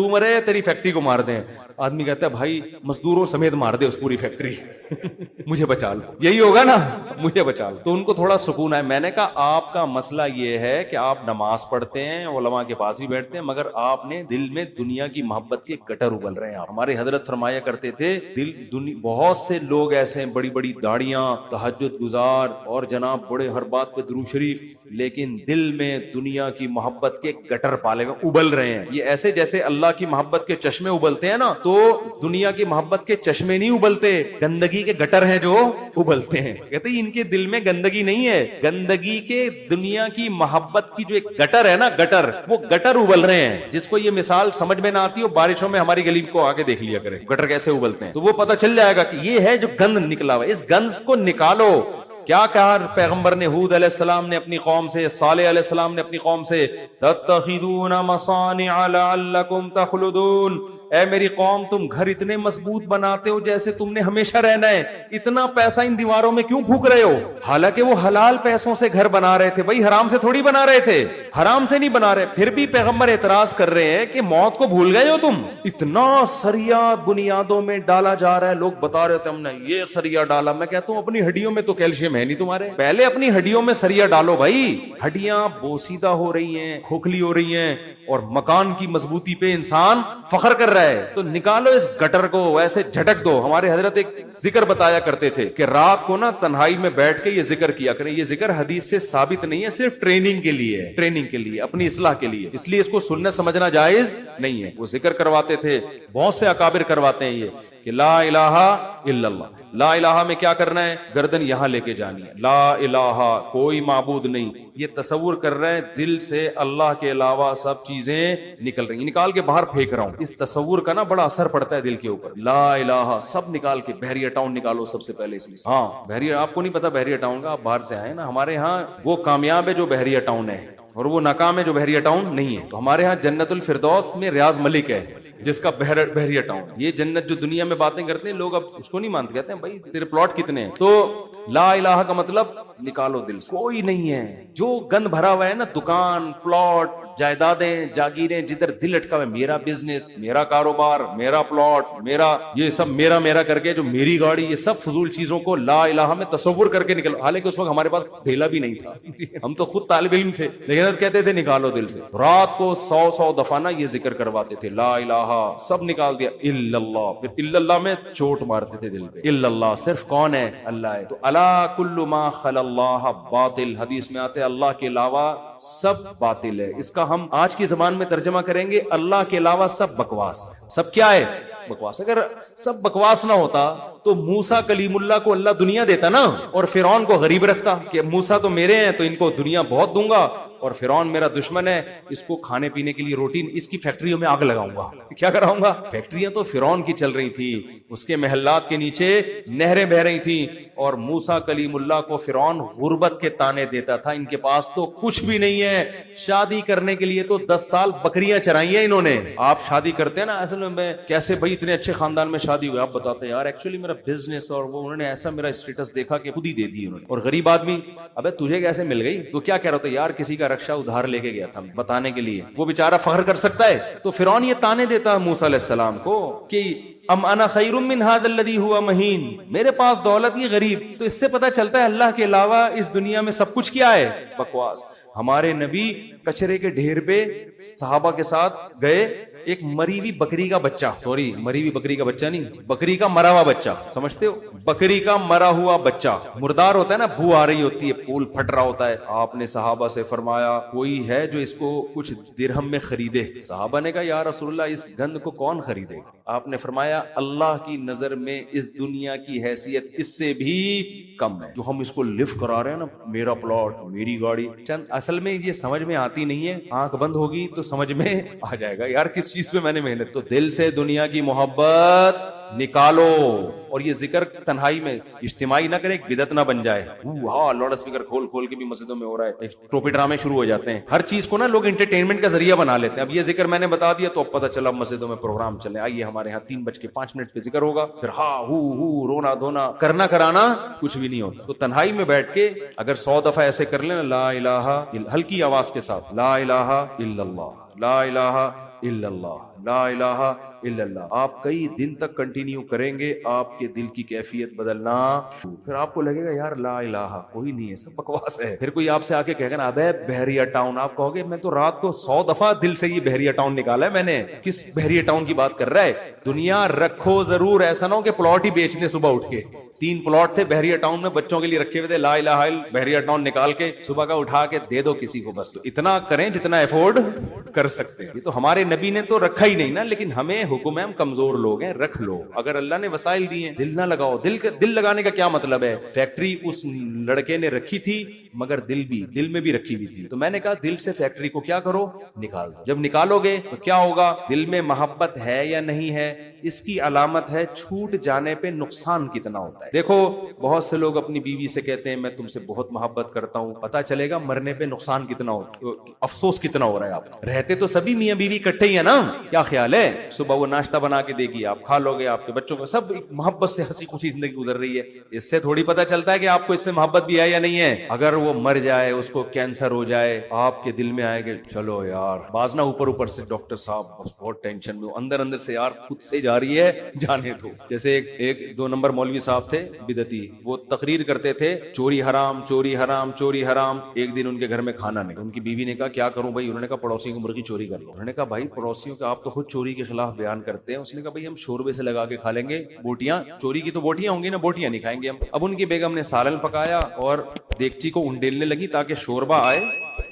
مرے تیری فیکٹری کو مار دیں. آدمی کہتا ہے بھائی مزدوروں سمیت مار دے اس پوری فیکٹری, مجھے بچا لو. یہی ہوگا نا, مجھے بچا لو. تو ان کو تھوڑا سکون ہے. میں نے کہا آپ کا مسئلہ یہ ہے کہ آپ نماز پڑھتے ہیں, علماء کے پاس بھی بیٹھتے ہیں, مگر آپ نے دل میں دنیا کی محبت کے گٹر ابل رہے ہیں. ہمارے حضرت فرمایا کرتے تھے بہت سے لوگ ایسے ہیں, بڑی بڑی داڑیاں, تہجد گزار, اور جناب بڑے ہر بات پہ درود شریف, لیکن دل میں دنیا کی محبت کے گٹر پالے ہوئے ابل رہے ہیں. یہ ایسے جیسے اللہ کی محبت کے چشمے ابلتے ہیں نا, تو دنیا کی محبت کے چشمے نہیں ابلتے, گندگی کے گٹر ہیں جو ابلتے ہیں. کہتے ہیں ان کے دل میں گندگی نہیں ہے, گندگی کے دنیا کی محبت کی جو ایک گٹر ہے نا, گٹر, وہ گٹر ابل رہے ہیں. جس کو یہ مثال سمجھ میں نہ آتی ہو, بارشوں میں ہماری گلی کو آ کے دیکھ لیا کرے گٹر کیسے ابلتے ہیں, تو وہ پتہ چل جائے گا کہ یہ ہے جو گند نکلا ہوا. اس گند کو نکالو. کیا کہا پیغمبر نے ہود علیہ السلام نے اپنی قوم سے, صالح علیہ السلام نے اپنی قوم سے, تتخذون مصانع لعلکم تخلدون. اے میری قوم, تم گھر اتنے مضبوط بناتے ہو جیسے تم نے ہمیشہ رہنا ہے, اتنا پیسہ ان دیواروں میں کیوں پھونک رہے ہو؟ حالانکہ وہ حلال پیسوں سے گھر بنا رہے تھے بھائی, حرام سے تھوڑی بنا رہے تھے, حرام سے نہیں بنا رہے. پھر بھی پیغمبر اعتراض کر رہے ہیں کہ موت کو بھول گئے ہو تم, اتنا سریا بنیادوں میں ڈالا جا رہا ہے. لوگ بتا رہے تھے ہم نے یہ سریا ڈالا. میں کہتا ہوں اپنی ہڈیوں میں تو کیلشیم ہے نہیں تمہارے, پہلے اپنی ہڈیوں میں سریا ڈالو بھائی. ہڈیاں بوسیدہ ہو رہی ہیں, کھوکھلی ہو رہی ہیں, اور مکان کی مضبوطی پہ انسان فخر کر رہا ہے, تو نکالو اس گٹر کو, ویسے جھٹک دو. ہمارے حضرت ایک ذکر بتایا کرتے تھے کہ رات کو نا تنہائی میں بیٹھ کے یہ ذکر کیا کریں. یہ ذکر حدیث سے ثابت نہیں ہے, صرف ٹریننگ کے لیے ہے, ٹریننگ کے لیے, اپنی اصلاح کے لیے, اس لیے اس کو سنت سمجھنا جائز نہیں ہے. وہ ذکر کرواتے تھے, بہت سے اکابر کرواتے ہیں یہ کہ لا الہ الا اللہ. لا الہ میں کیا کرنا ہے؟ گردن یہاں لے کے جانی ہے. لا الہ, کوئی معبود نہیں. یہ تصور کر رہے ہیں دل سے اللہ کے علاوہ سب چیزیں نکل رہی ہیں, نکال کے باہر پھینک رہا ہوں. اس تصور کا نا بڑا اثر پڑتا ہے دل کے اوپر. لا الہ سب نکال کے, بحریہ ٹاؤن نکالو سب سے پہلے اس میں. ہاں بحریہ, آپ کو نہیں پتا بحریہ ٹاؤن کا, آپ باہر سے آئے نا. ہمارے ہاں وہ کامیاب ہے جو بحریہ ٹاؤن ہے, اور وہ ناکام ہے جو بحریہ ٹاؤن نہیں ہے. تو ہمارے ہاں جنت الفردوس میں ریاض ملک ہے جس کا بحریہ ٹاؤن. یہ جنت جو دنیا میں باتیں کرتے ہیں لوگ, اب اس کو نہیں مانتے, کہتے ہیں بھائی تیرے پلاٹ کتنے ہیں. تو لا الہ کا مطلب نکالو دل سے, کوئی نہیں ہے. جو گند بھرا ہوا ہے نا, دکان, پلاٹ, جائیدادیں, جاگیریں, جدھر دل اٹکا ہوا ہے, میرا بزنس, میرا کاروبار, میرا پلاٹ, میرا یہ سب, میرا کر کے, جو میری گاڑی, یہ سب فضول چیزوں کو لا الہ میں تصور کر کے نکلو. حالانکہ اس وقت ہمارے پاس ڈھیلا بھی نہیں تھا, ہم تو خود طالب علم تھے, لیکن کہتے تھے نکالو دل سے. رات کو 100 دفعہ نا یہ ذکر کرواتے تھے, لا الہ, سب نکال دیا, الا اللہ. پھر الا اللہ میں چوٹ مارتے تھے دل پہ. الا اللہ, صرف کون ہے؟ اللہ ہے. تو الا کل ما خلا اللہ باطل, حدیث میں آتے اللہ کے علاوہ سب باطل ہے. اس کا ہم آج کی زبان میں ترجمہ کریں گے, اللہ کے علاوہ سب بکواس. سب کیا ہے؟ بکواس. اگر سب بکواس نہ ہوتا تو موسیٰ کلیم اللہ کو اللہ دنیا دیتا نا, اور فرعون کو غریب رکھتا کہ موسیٰ تو میرے ہیں تو ان کو دنیا بہت دوں گا, اور فرعون میرا دشمن ہے, اس کو کھانے پینے کے لیے روٹی, اس کی فیکٹریوں میں آگ لگاؤں گا. کیا کراؤں گا؟ فیکٹریاں تو فرعون کی چل رہی تھی, اس کے محلات کے نیچے نہریں بہ رہی تھیں, اور موسیٰ کلیم اللہ کو فرعون غربت کے تانے دیتا تھا. ان کے پاس تو کچھ بھی نہیں ہے, شادی کرنے کے لیے تو 10 سال بکریاں چرائی ہیں انہوں نے. آپ شادی کرتے ہیں نا, اصل میں کیسے بھائی اتنے اچھے خاندان میں شادی ہوئی, آپ بتاتے ہیں یار ایکچولی میرا بزنس, اور وہ انہوں نے ایسا میرا اسٹیٹس دیکھا کہ خود ہی دے دی انہوں نے. اور غریب آدمی, ابے تجھے کیسے مل گئی؟ تو کیا کہہ رہا تھا یار, کسی کا رکشا ادھار لے کے گیا تھا بتانے کے لیے, وہ بیچارہ فخر کر سکتا ہے. تو فرعون یہ تانے دیتا موسیٰ علیہ السلام کو کہ ام انا خیر من ھذا الذی ھوا مہین, میرے پاس دولت یہ غریب. تو اس سے پتہ چلتا ہے اللہ کے علاوہ اس دنیا میں سب کچھ کیا ہے؟ بکواس. ہمارے نبی کچرے کے ڈھیر پہ صحابہ کے ساتھ گئے, ایک مری ہوئی بکری کا بچہ, سوری مری ہوئی بکری کا بچہ نہیں, بکری کا مرا ہوا بچہ, سمجھتے ہو, بکری کا مرا ہوا بچہ, مردار ہوتا ہے نا, بو آ رہی ہوتی ہے, پھول پھٹ رہا ہوتا ہے. آپ نے صحابہ سے فرمایا کوئی ہے جو اس کو کچھ درہم میں خریدے؟ صحابہ نے کہا یا رسول اللہ اس گند کو کون خریدے؟ آپ نے فرمایا اللہ کی نظر میں اس دنیا کی حیثیت اس سے بھی کم ہے. جو ہم اس کو لفٹ کرا رہے ہیں نا, میرا پلاٹ, میری گاڑی, چند اصل میں یہ سمجھ میں آتی نہیں ہے. آنکھ بند ہوگی تو سمجھ میں آ جائے گا یار کس چیز پہ میں نے محنت. تو دل سے دنیا کی محبت نکالو. اور یہ ذکر تنہائی میں اجتماعی نہ کرے, ایک بدعت نہ بن جائے. ہاں لاؤڈ اسپیکر کھول کھول کے بھی مسجدوں میں ہو رہا ہے, ٹوپی ڈرامے شروع ہو جاتے ہیں. ہر چیز کو نا لوگ انٹرٹینمنٹ کا ذریعہ بنا لیتے ہیں. اب یہ ذکر میں نے بتا دیا تو اب پتہ چلا مسجدوں میں پروگرام چلے, آئیے ہمارے یہاں 3:05 پہ ذکر ہوگا, پھر ہاں ہو رونا دھونا کرنا کرانا کچھ بھی نہیں ہوتا. تو تنہائی میں بیٹھ کے اگر 100 دفعہ ایسے کر لیں, لا الہ ہلکی آواز کے ساتھ, لا الہ الا اللہ, لا الہ الا اللہ, لا الہ الا اللہ, آپ کئی دن تک کنٹینیو کریں گے, آپ کے دل کی کیفیت بدلنا, پھر آپ کو لگے گا یار لا الہ کوئی نہیں ہے, سب بکواس ہے. پھر کوئی آپ سے آ کے کہے گا نا ابے بحریہ ٹاؤن, آپ کہو گے میں تو رات کو 100 دفعہ دل سے یہ بحریہ ٹاؤن نکالا ہے میں نے, کس بحریہ ٹاؤن کی بات کر رہا ہے. دنیا رکھو ضرور, ایسا نہ ہو کہ پلاٹ ہی بیچ دیں صبح اٹھ کے. 3 پلاٹ تھے بحریہ ٹاؤن میں بچوں کے لیے رکھے ہوئے تھے, لا الہ الا بحریہ ٹاؤن نکال کے صبح کا اٹھا کے دے دو کسی کو, بس اتنا کریں جتنا افورڈ کر سکتے ہیں. یہ تو ہمارے نبی نے تو رکھا ہی نہیں نا, لیکن ہمیں حکم ہے, ہم کمزور لوگ ہیں, رکھ لو. اگر اللہ نے وسائل دیے ہیں, دل نہ لگاؤ. دل لگانے کا کیا مطلب ہے؟ فیکٹری اس لڑکے نے رکھی تھی مگر دل میں بھی رکھی ہوئی تھی, تو میں نے کہا دل سے فیکٹری کو کیا کرو, نکال دو. جب نکالو گے تو کیا ہوگا؟ دل میں محبت ہے یا نہیں ہے, اس کی علامت ہے چھوٹ جانے پہ نقصان کتنا ہوتا ہے. دیکھو بہت سے لوگ اپنی بیوی سے کہتے ہیں میں تم سے بہت محبت کرتا ہوں, پتا چلے گا مرنے پہ نقصان کتنا ہوتا ہے, افسوس کتنا ہو رہا ہے. آپ رہتے تو سبھی میاں بیوی اکٹھے ہی ہیں نا, کیا خیال ہے؟ صبح وہ ناشتہ بنا کے دے گی, آپ کھا لو گے, آپ کے بچوں کو سب محبت سے ہنسی خوشی زندگی گزر رہی ہے. اس سے تھوڑی پتا چلتا ہے کہ آپ کو اس سے محبت بھی ہے یا نہیں ہے. اگر وہ مر جائے, اس کو کینسر ہو جائے, آپ کے دل میں آئے کہ چلو یار بازنا اوپر سے ڈاکٹر صاحب بہت ٹینشن میں, اندر سے یار خود سے جا رہی ہے, جانے دو. جیسے ایک 2 نمبر مولوی صاحب تھے بدعتی, وہ تقریر کرتے تھے چوری حرام چوری حرام چوری حرام. ایک دن ان کے گھر میں کھانا نہیں, ان کی بیوی نے کہا کیا کروں بھائی؟ انہوں نے کہا پڑوسیوں کی مرغی چوری کر لو. انہوں نے کہا بھائی پڑوسیوں کا آپ تو خود چوری کے خلاف بیان کرتے ہیں. اس نے کہا بھائی ہم شوربے سے لگا کے کھا لیں گے, بوٹیاں چوری کی تو بوٹیاں ہوں گی نا, بوٹیاں نہیں کھائیں گے ہم. اب ان کی بیگم نے سالن پکایا اور دیگچی کو انڈیلنے لگی تاکہ شوربہ آئے,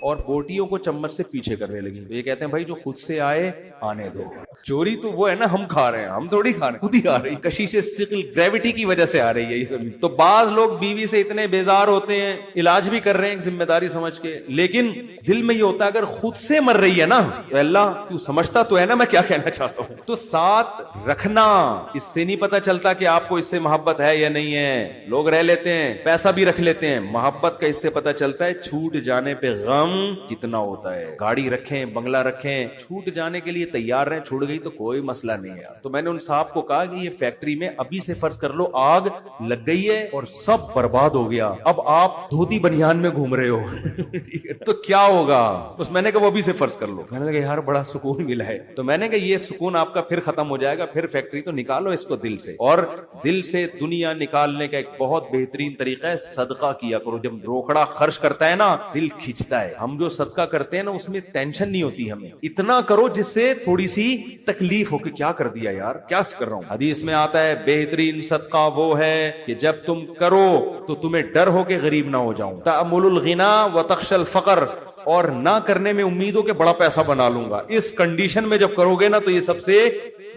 اور بوٹیوں کو چمچ سے پیچھے کرنے لگی. یہ کہتے ہیں بھائی جو خود سے آئے آنے دو, چوری تو وہ ہے نا ہم کھا رہے ہیں, ہم تھوڑی کھا رہے ہیں, خود ہی آ رہی, کشش ثقل گریوٹی کی وجہ سے آ رہی ہے یہ. تو بعض لوگ بیوی سے اتنے بیزار ہوتے ہیں, علاج بھی کر رہے ہیں ذمہ داری سمجھ کے, لیکن دل میں یہ ہوتا ہے اگر خود سے مر رہی ہے نا تو اللہ تو سمجھتا تو ہے نا میں کیا کہنا چاہتا ہوں, تو ساتھ رکھنا. اس سے نہیں پتا چلتا کہ آپ کو اس سے محبت ہے یا نہیں ہے. لوگ رہ لیتے ہیں, پیسہ بھی رکھ لیتے ہیں, محبت کا اس سے پتا چلتا ہے چھوٹ جانے پہ غم کتنا ہوتا ہے. گاڑی رکھیں, بنگلہ رکھیں, چھوٹ جانے کے لیے تیار رہیں, چھوٹ گئی تو کوئی مسئلہ نہیں ہے. تو میں نے ان صاحب کو کہا کہ یہ فیکٹری میں ابھی سے فرض کر لو آگ لگ گئی ہے اور سب برباد ہو گیا, اب آپ دھوتی بنیان میں گھوم رہے ہو تو کیا ہوگا؟ بس میں نے کہا وہ ابھی سے فرض کر لو. میں نے کہا یار بڑا سکون ملا ہے. تو میں نے کہا یہ سکون آپ کا پھر ختم ہو جائے گا, پھر فیکٹری تو نکالو اس کو دل سے. اور دل سے دنیا نکالنے کا ایک بہت بہترین طریقہ ہے صدقہ کیا کرو. جب روکڑا خرچ کرتا ہے نا دل کھینچتا ہے. ہم جو صدقہ کرتے ہیں نا اس میں ٹینشن نہیں ہوتی, ہمیں اتنا کرو جس سے تھوڑی سی تکلیف ہو کہ کیا کر دیا یار, کیا کر رہا ہوں. حدیث میں آتا ہے بہترین صدقہ وہ ہے کہ جب تم کرو تو تمہیں ڈر ہو کہ غریب نہ ہو جاؤں. تأمل الغنا وتخشى الفقر, اور نہ کرنے میں امید ہو کہ بڑا پیسہ بنا لوں گا. اس کنڈیشن میں جب کرو گے نا تو یہ سب سے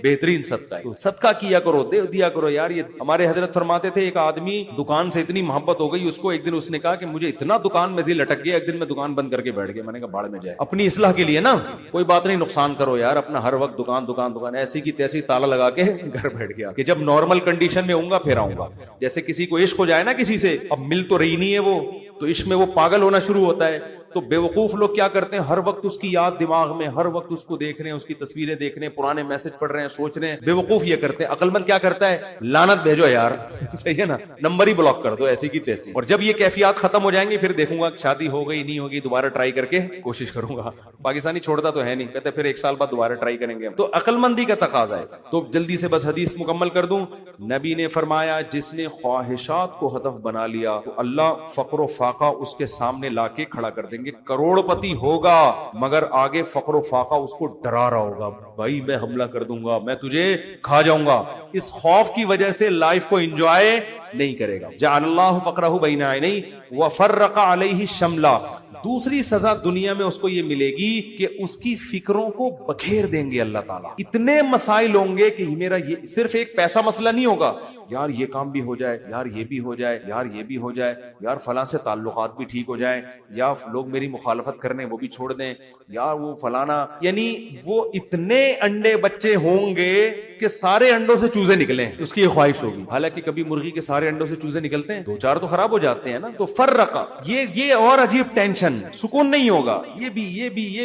بہترین صدقہ ہے. صدقہ کیا کرو, دے دیا کرو یار. یہ ہمارے حضرت فرماتے تھے ایک آدمی دکان سے اتنی محبت ہو گئی اس کو, ایک دن اس نے کہا کہ مجھے اتنا دکان میں دل اٹک گیا, ایک دن میں دکان بند کر کے بیٹھ گیا. میں نے کہا باڑ میں جائے, اپنی اصلاح کے لیے نا, کوئی بات نہیں نقصان کرو یار اپنا, ہر وقت دکان دکان دکان ایسی کی تیسی تالا لگا کے گھر بیٹھ گیا کہ جب نارمل کنڈیشن میں ہوں گا پھر آؤں گا. جیسے کسی کو عشق ہو جائے نا کسی سے, اب مل تو رہی نہیں ہے وہ, تو عشق میں وہ پاگل ہونا شروع ہوتا ہے. تو بے وقوف لوگ کیا کرتے ہیں, ہر وقت اس کی یاد دماغ میں, ہر وقت اس کو دیکھ رہے ہیں, اس کی تصویریں دیکھ رہے ہیں, پرانے میسج پڑھ رہے ہیں, سوچ رہے ہیں. بے وقوف یہ کرتے ہیں. عقل مند کیا کرتا ہے, لعنت بھیجو یار صحیح ہے نا, نمبر ہی بلاک کر دو ایسی کی تیسی. اور جب یہ کیفیات ختم ہو جائیں گی پھر دیکھوں گا شادی ہو گئی نہیں ہوگی, دوبارہ ٹرائی کر کے کوشش کروں گا. پاکستانی چھوڑتا تو ہے نہیں, کہتے پھر 1 سال بعد دوبارہ ٹرائی کریں گے. تو عقل مندی کا تقاضا ہے. تو جلدی سے بس حدیث مکمل کر دوں. نبی نے فرمایا جس نے خواہشات کو ہدف بنا لیا تو اللہ فقر و فاقہ اس کے سامنے لا کے کھڑا کر دیں گے. کروڑ پتی ہوگا مگر آگے فقر و فاقہ اس کو ڈرا رہا ہوگا, بھائی میں حملہ کر دوں گا, میں تجھے کھا جاؤں گا. اس خوف کی وجہ سے لائف کو انجوائے نہیں کرے گا. جعل اللہ فقرہ بین عینیہ وفرق علیہ شملہ. دوسری سزا دنیا میں اس کو یہ ملے گی کہ اس کی فکروں کو بکھیر دیں گے اللہ تعالیٰ. اتنے مسائل ہوں گے کہ میرا یہ صرف ایک پیسہ مسئلہ نہیں ہوگا, یار یہ کام بھی ہو جائے, یار یہ بھی ہو جائے, یار یہ بھی ہو جائے, یار فلاں سے تعلقات بھی ٹھیک ہو جائیں, یا لوگ میری مخالفت کرنے وہ بھی چھوڑ دیں, یار وہ فلانا. یعنی وہ اتنے انڈے بچے ہوں گے کہ سارے انڈوں سے چوزے نکلیں, اس کی یہ خواہش ہوگی. حالانکہ کبھی مرغی کے سارے انڈوں سے چوزے نکلتے ہیں, دو چار تو خراب ہو جاتے ہیں نا. تو فرقہ, یہ اور عجیب ٹینشن, سکون نہیں ہوگا. یہ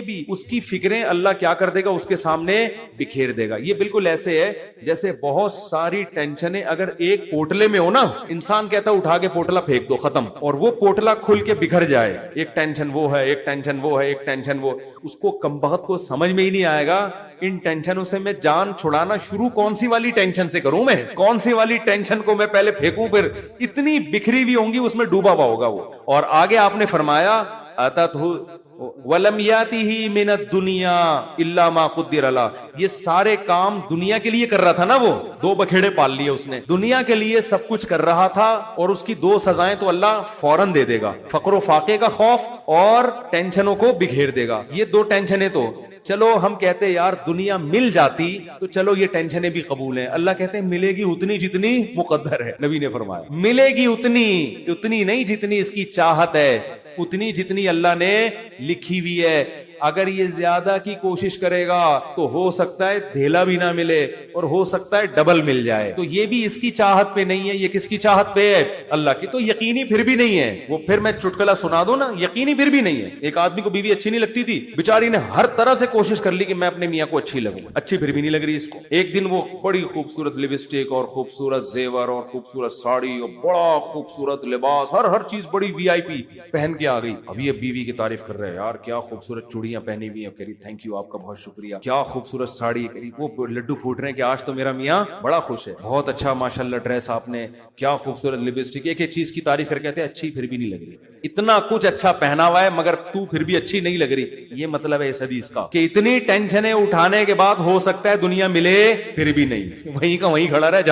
بھی اس کی فکریں اللہ کیا کر دے گا, اس کے سامنے بکھیر دے گا. یہ بالکل ایسے ہے جیسے بہت ساری ٹینشنیں اگر ایک پوٹلے میں ہو نا, انسان کہتا ہے اٹھا کے پوٹلا پھینک دو, ختم. اور وہ پوٹلا کھل کے بکھر جائے, ایک ٹینشن وہ ہے, ایک ٹینشن وہ ہے, ایک ٹینشن وہ. اس کو کمبخت کو سمجھ میں ہی نہیں آئے گا ان ٹینشنوں سے میں جان چھڑانا شروع کون سی والی ٹینشن سے کروں, میں کون سی والی ٹینشن کو میں پہلے پھینکوں, پھر اتنی بکھری ہوئی ہوں گی اس میں ڈوبا ہوا ہوگا وہ. اور آگے آپ نے فرمایا وَلَمْ يَأْتِهِ مِنَ الدُّنْيَا إِلَّا مَا قُدِّرَ لَهُ. یہ سارے کام دنیا کے لیے کر رہا تھا نا, وہ دو بکھیڑے پال لیے اس نے, دنیا کے لیے سب کچھ کر رہا تھا. اور اس کی دو سزائیں تو اللہ فوراً دے دے گا, فقر و فاقے کا خوف اور ٹینشنوں کو بکھیر دے گا. یہ دو ٹینشنیں تو چلو ہم کہتے یار دنیا مل جاتی تو چلو یہ ٹینشنیں بھی قبول ہیں. اللہ کہتے ہیں ملے گی اتنی جتنی مقدر ہے. نبی نے فرمایا ملے گی اتنی نہیں جتنی اس کی چاہت ہے, اتنی جتنی اللہ نے لکھی ہوئی ہے. اگر یہ زیادہ کی کوشش کرے گا تو ہو سکتا ہے دھیلا بھی نہ ملے, اور ہو سکتا ہے ڈبل مل جائے. تو یہ بھی اس کی چاہت پہ نہیں ہے, یہ کس کی چاہت پہ ہے, اللہ کی. تو یقینی پھر بھی نہیں ہے وہ. پھر میں چٹکلا سنا دوں نا, یقینی پھر بھی نہیں ہے. ایک آدمی کو بیوی اچھی نہیں لگتی تھی, بیچاری نے ہر طرح سے کوشش کر لی کہ میں اپنے میاں کو اچھی لگوں, اچھی پھر بھی نہیں لگ رہی اس کو. ایک دن وہ بڑی خوبصورت لپسٹک اور خوبصورت زیور اور خوبصورت ساڑی اور بڑا خوبصورت لباس, ہر چیز بڑی VIP پہن کے آ گئی. ابھی اب بیوی کی تعریف کر رہے ہیں, یار کیا خوبصورت چوڑیاں پہنی ہوئی ہیں. کہی تھینک یو, آپ کا بہت شکریہ, کیا خوبصورت ساڑی. کہی وہ لڈو پھوٹ رہے ہیں کہ آج تو میرا میاں بڑا خوش ہے, بہت اچھا ماشاءاللہ ڈریس آپ نے, کیا خوبصورت لپسٹک. ایک ایک چیز کی تعریف کر کہتے ہیں اچھی پھر بھی نہیں لگ رہی. اتنا کچھ اچھا پہنا ہوا ہے مگر تو پھر بھی اچھی نہیں لگ رہی. یہ مطلب ہے اس حدیث کا کہ اتنی ٹینشنیں اٹھانے کے بعد ہو سکتا ہے دنیا ملے پھر بھی نہیں, وہیں کا وہیں کھڑا رہے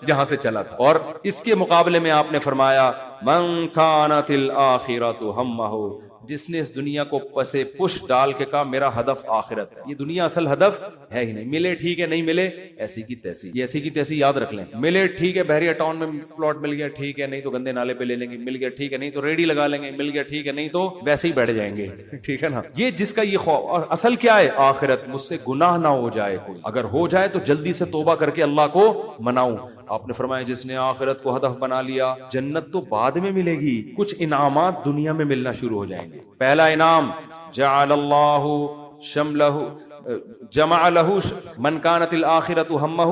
جہاں سے چلا تھا. اور اس کے مقابلے میں آپ نے فرمایا من کانت الآخرۃ ہمہ, جس نے اس دنیا کو پسے پش ڈال کے کہا میرا ہدف آخرت ہے. یہ دنیا اصل ہدف ہے ہی نہیں. ملے ٹھیک ہے, نہیں ملے ایسی کی تیسی. یہ ایسی کی تیسی یاد رکھ لیں. ملے ٹھیک ہے, بحریہ ٹاؤن میں پلاٹ مل گیا ٹھیک ہے, نہیں تو گندے نالے پہ لے لیں گے, مل گیا ٹھیک ہے, نہیں تو ریڈی لگا لیں گے, مل گیا ٹھیک ہے, نہیں تو ویسے ہی بیٹھ جائیں گے. ٹھیک ہے نا, یہ جس کا یہ خوف. اور اصل کیا ہے, آخرت. مجھ سے گناہ نہ ہو جائے کوئی, اگر ہو جائے تو جلدی سے توبہ کر کے اللہ کو مناؤں. آپ نے فرمایا جس نے آخرت کو ہدف بنا لیا, جنت تو بعد میں ملے گی, کچھ انعامات دنیا میں ملنا شروع ہو جائیں گے. پہلا انعام جعل اللہ شملہ جمع لہ من کانت الآخرۃ ہمہ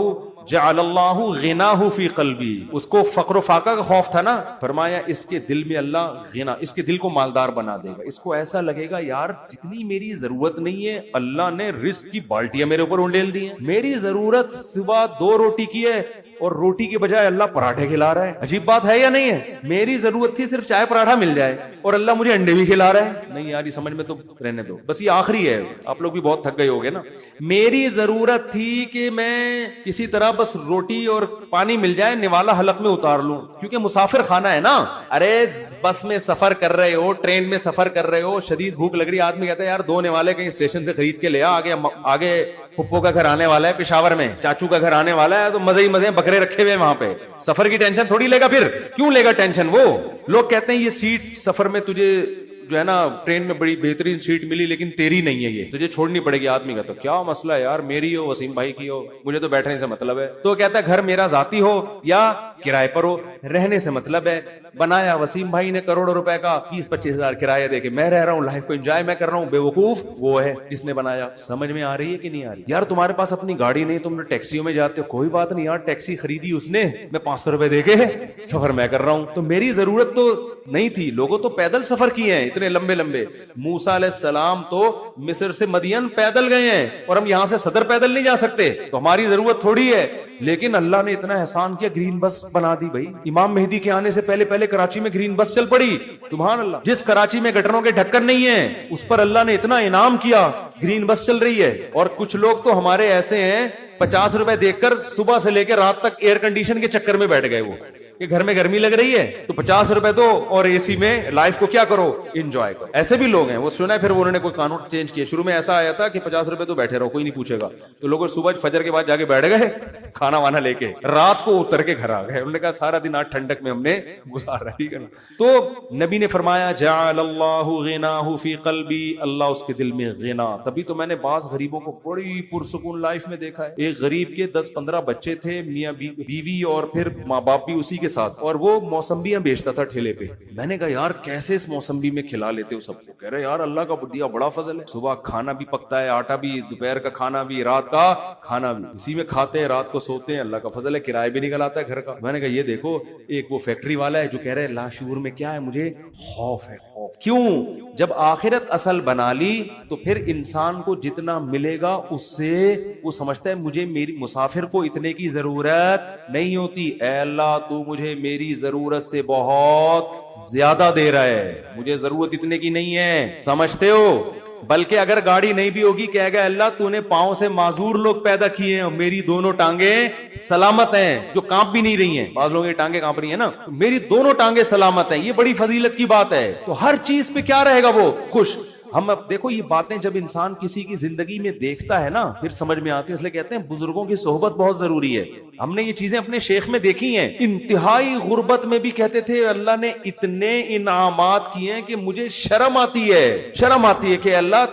جعل اللہ غناہ فی قلبی. اس کو فقر و فاقہ کا خوف تھا نا, فرمایا اس کے دل میں اللہ غنا, اس کے دل کو مالدار بنا دے گا. اس کو ایسا لگے گا یار جتنی میری ضرورت نہیں ہے اللہ نے رزق کی بالٹیاں میرے اوپر انڈیل دی ہیں. میری ضرورت صبح 2 روٹی کی ہے اور روٹی کے بجائے اللہ پراٹھے کھلا رہا ہے. عجیب بات ہے یا نہیں ہے؟ میری ضرورت تھی صرف چائے پراٹھا مل جائے اور اللہ مجھے انڈے بھی کھلا رہا ہے. نہیں یار یہ سمجھ میں تو رہنے دو, بس یہ آخری ہے. آپ لوگ بھی بہت تھک گئے ہوگے نا. میری ضرورت تھی کہ میں کسی طرح بس روٹی اور پانی مل جائے, نوالا حلق میں اتار لوں, کیونکہ مسافر خانہ ہے نا. ارے بس میں سفر کر رہے ہو, ٹرین میں سفر کر رہے ہو, شدید بھوک لگ رہی, آدمی کہتا ہے یار 2 نوالے کہیں اسٹیشن سے خرید کے لے آ, آگے پھپھو کا گھر آنے والا ہے پشاور میں, چاچو کا گھر آنے والا ہے, تو مزے ہی مزے بکرے رکھے ہوئے وہاں پہ. سفر کی ٹینشن تھوڑی لے گا, پھر کیوں لے گا ٹینشن. وہ لوگ کہتے ہیں یہ سیٹ سفر میں تجھے جو ہے نا ٹرین میں بڑی بہترین سیٹ ملی لیکن تیری نہیں ہے, یہ تجھے چھوڑنی پڑے گی. آدمی کا تو کیا مسئلہ ہے یار, میری ہو وسیم بھائی کی ہو, مجھے تو بیٹھنے سے مطلب ہے. تو کہتا ہے گھر میرا ذاتی ہو یا کرائے پر ہو, رہنے سے مطلب ہے. بنایا وسیم بھائی نے کروڑوں روپے کا, 20-25 ہزار کرایہ دے کے میں رہ رہا ہوں, لائف کو انجوائے میں کر رہا ہوں. بے وقوف وہ ہے جس نے بنایا. سمجھ میں آ رہی ہے کہ نہیں آ رہی؟ یار تمہارے پاس اپنی گاڑی نہیں, تم نے ٹیکسیوں میں جاتے ہو, کوئی بات نہیں یار, ٹیکسی خریدی اس نے, میں 500 روپے دے کے سفر میں کر رہا ہوں. تو میری ضرورت تو نہیں تھی. لوگوں تو پیدل سفر کیے ہیں اتنے لمبے لمبے. موسیٰ علیہ السلام تو مصر سے مدین پیدل گئے ہیں, اور ہم یہاں سے صدر پیدل نہیں جا سکتے, تو ہماری ضرورت تھوڑی ہے. لیکن اللہ نے اتنا احسان کیا, گرین بس بنا دی بھائی. امام مہدی کے آنے سے پہلے کراچی میں گرین بس چل پڑی. سبحان اللہ. جس کراچی میں گٹروں کے ڈھکن نہیں ہیں اس پر اللہ نے اتنا انعام کیا, گرین بس چل رہی ہے. اور کچھ لوگ تو ہمارے ایسے ہیں 50 روپے دیکھ کر صبح سے لے کے رات تک ایئر کنڈیشن کے چکر میں بیٹھ گئے. وہ کہ گھر میں گرمی لگ رہی ہے تو 50 روپے دو اور اے سی میں لائف کو کیا کرو, انجوائے کرو. ایسے بھی لوگ ہیں, وہ سنا ہے پھر انہوں نے کوئی قانون چینج کیا. شروع میں ایسا آیا تھا کہ 50 روپے تو بیٹھے رہو, کوئی نہیں پوچھے گا, تو لوگ صبح فجر کے بعد جا کے بیٹھ گئے کھانا وانا لے کے, رات کو اتر کے گھر آ گئے. انہوں نے کہا سارا دن آج ٹھنڈک میں ہم نے گزارا. ٹھیک ہے نا. تو نبی نے فرمایا جعل اللہ غناہ فی قلبی, اللہ اس کے دل میں غنا. تبھی تو میں نے بعض غریبوں کو بڑی پرسکون لائف میں دیکھا ہے. ایک غریب کے 10-15 بچے تھے, میاں بیوی اور پھر ماں باپ بھی اسی کے ساتھ, اور وہ موسمبیاں بیچتا تھا ٹھیلے پہ. میں نے کہا یار کیسے اس موسمبی میں کھلا لیتے ہو سب کو. کہہ رہے یار اللہ کا دیا بڑا فضل ہے, صبح کھانا بھی پکتا ہے, آٹا بھی, دوپہر کا کھانا بھی, رات کا کھانا بھی, اسی میں کھاتے ہیں, رات کو سوتے ہیں. اللہ کا فضل ہے, کرایہ بھی نکل آتا ہے گھر کا. میں نے کہا یہ دیکھو, ایک وہ فیکٹری والا ہے جو کہہ رہے لاشعور میں کیا ہے, مجھے خوف ہے. خوف کیوں؟ جب آخرت اصل بنا لی تو پھر انسان کو جتنا ملے گا اس سے وہ سمجھتا ہے مجھے میری مسافر کو اتنے کی ضرورت نہیں ہوتی. اے اللہ تو مجھے میری ضرورت سے بہت زیادہ دے رہا ہے, مجھے ضرورت اتنے کی نہیں ہے, سمجھتے ہو. بلکہ اگر گاڑی نہیں بھی ہوگی کہے گا اللہ تو نے پاؤں سے معذور لوگ پیدا کیے ہیں, میری دونوں ٹانگیں سلامت ہیں, جو کانپ بھی نہیں رہی ہیں. بعض لوگوں کی ٹانگیں کانپ رہی ہیں نا, میری دونوں ٹانگیں سلامت ہیں. یہ بڑی فضیلت کی بات ہے. تو ہر چیز پہ کیا رہے گا وہ خوش. ہم اب دیکھو یہ باتیں جب انسان کسی کی زندگی میں دیکھتا ہے نا پھر سمجھ میں آتی ہے. اس لیے کہتے ہیں بزرگوں کی صحبت بہت ضروری ہے. ہم نے یہ چیزیں اپنے شیخ میں دیکھی ہیں. انتہائی غربت میں بھی کہتے تھے اللہ نے اتنے انعامات کیے ہیں کہ مجھے شرم آتی ہے, شرم آتی ہے کہ اللہ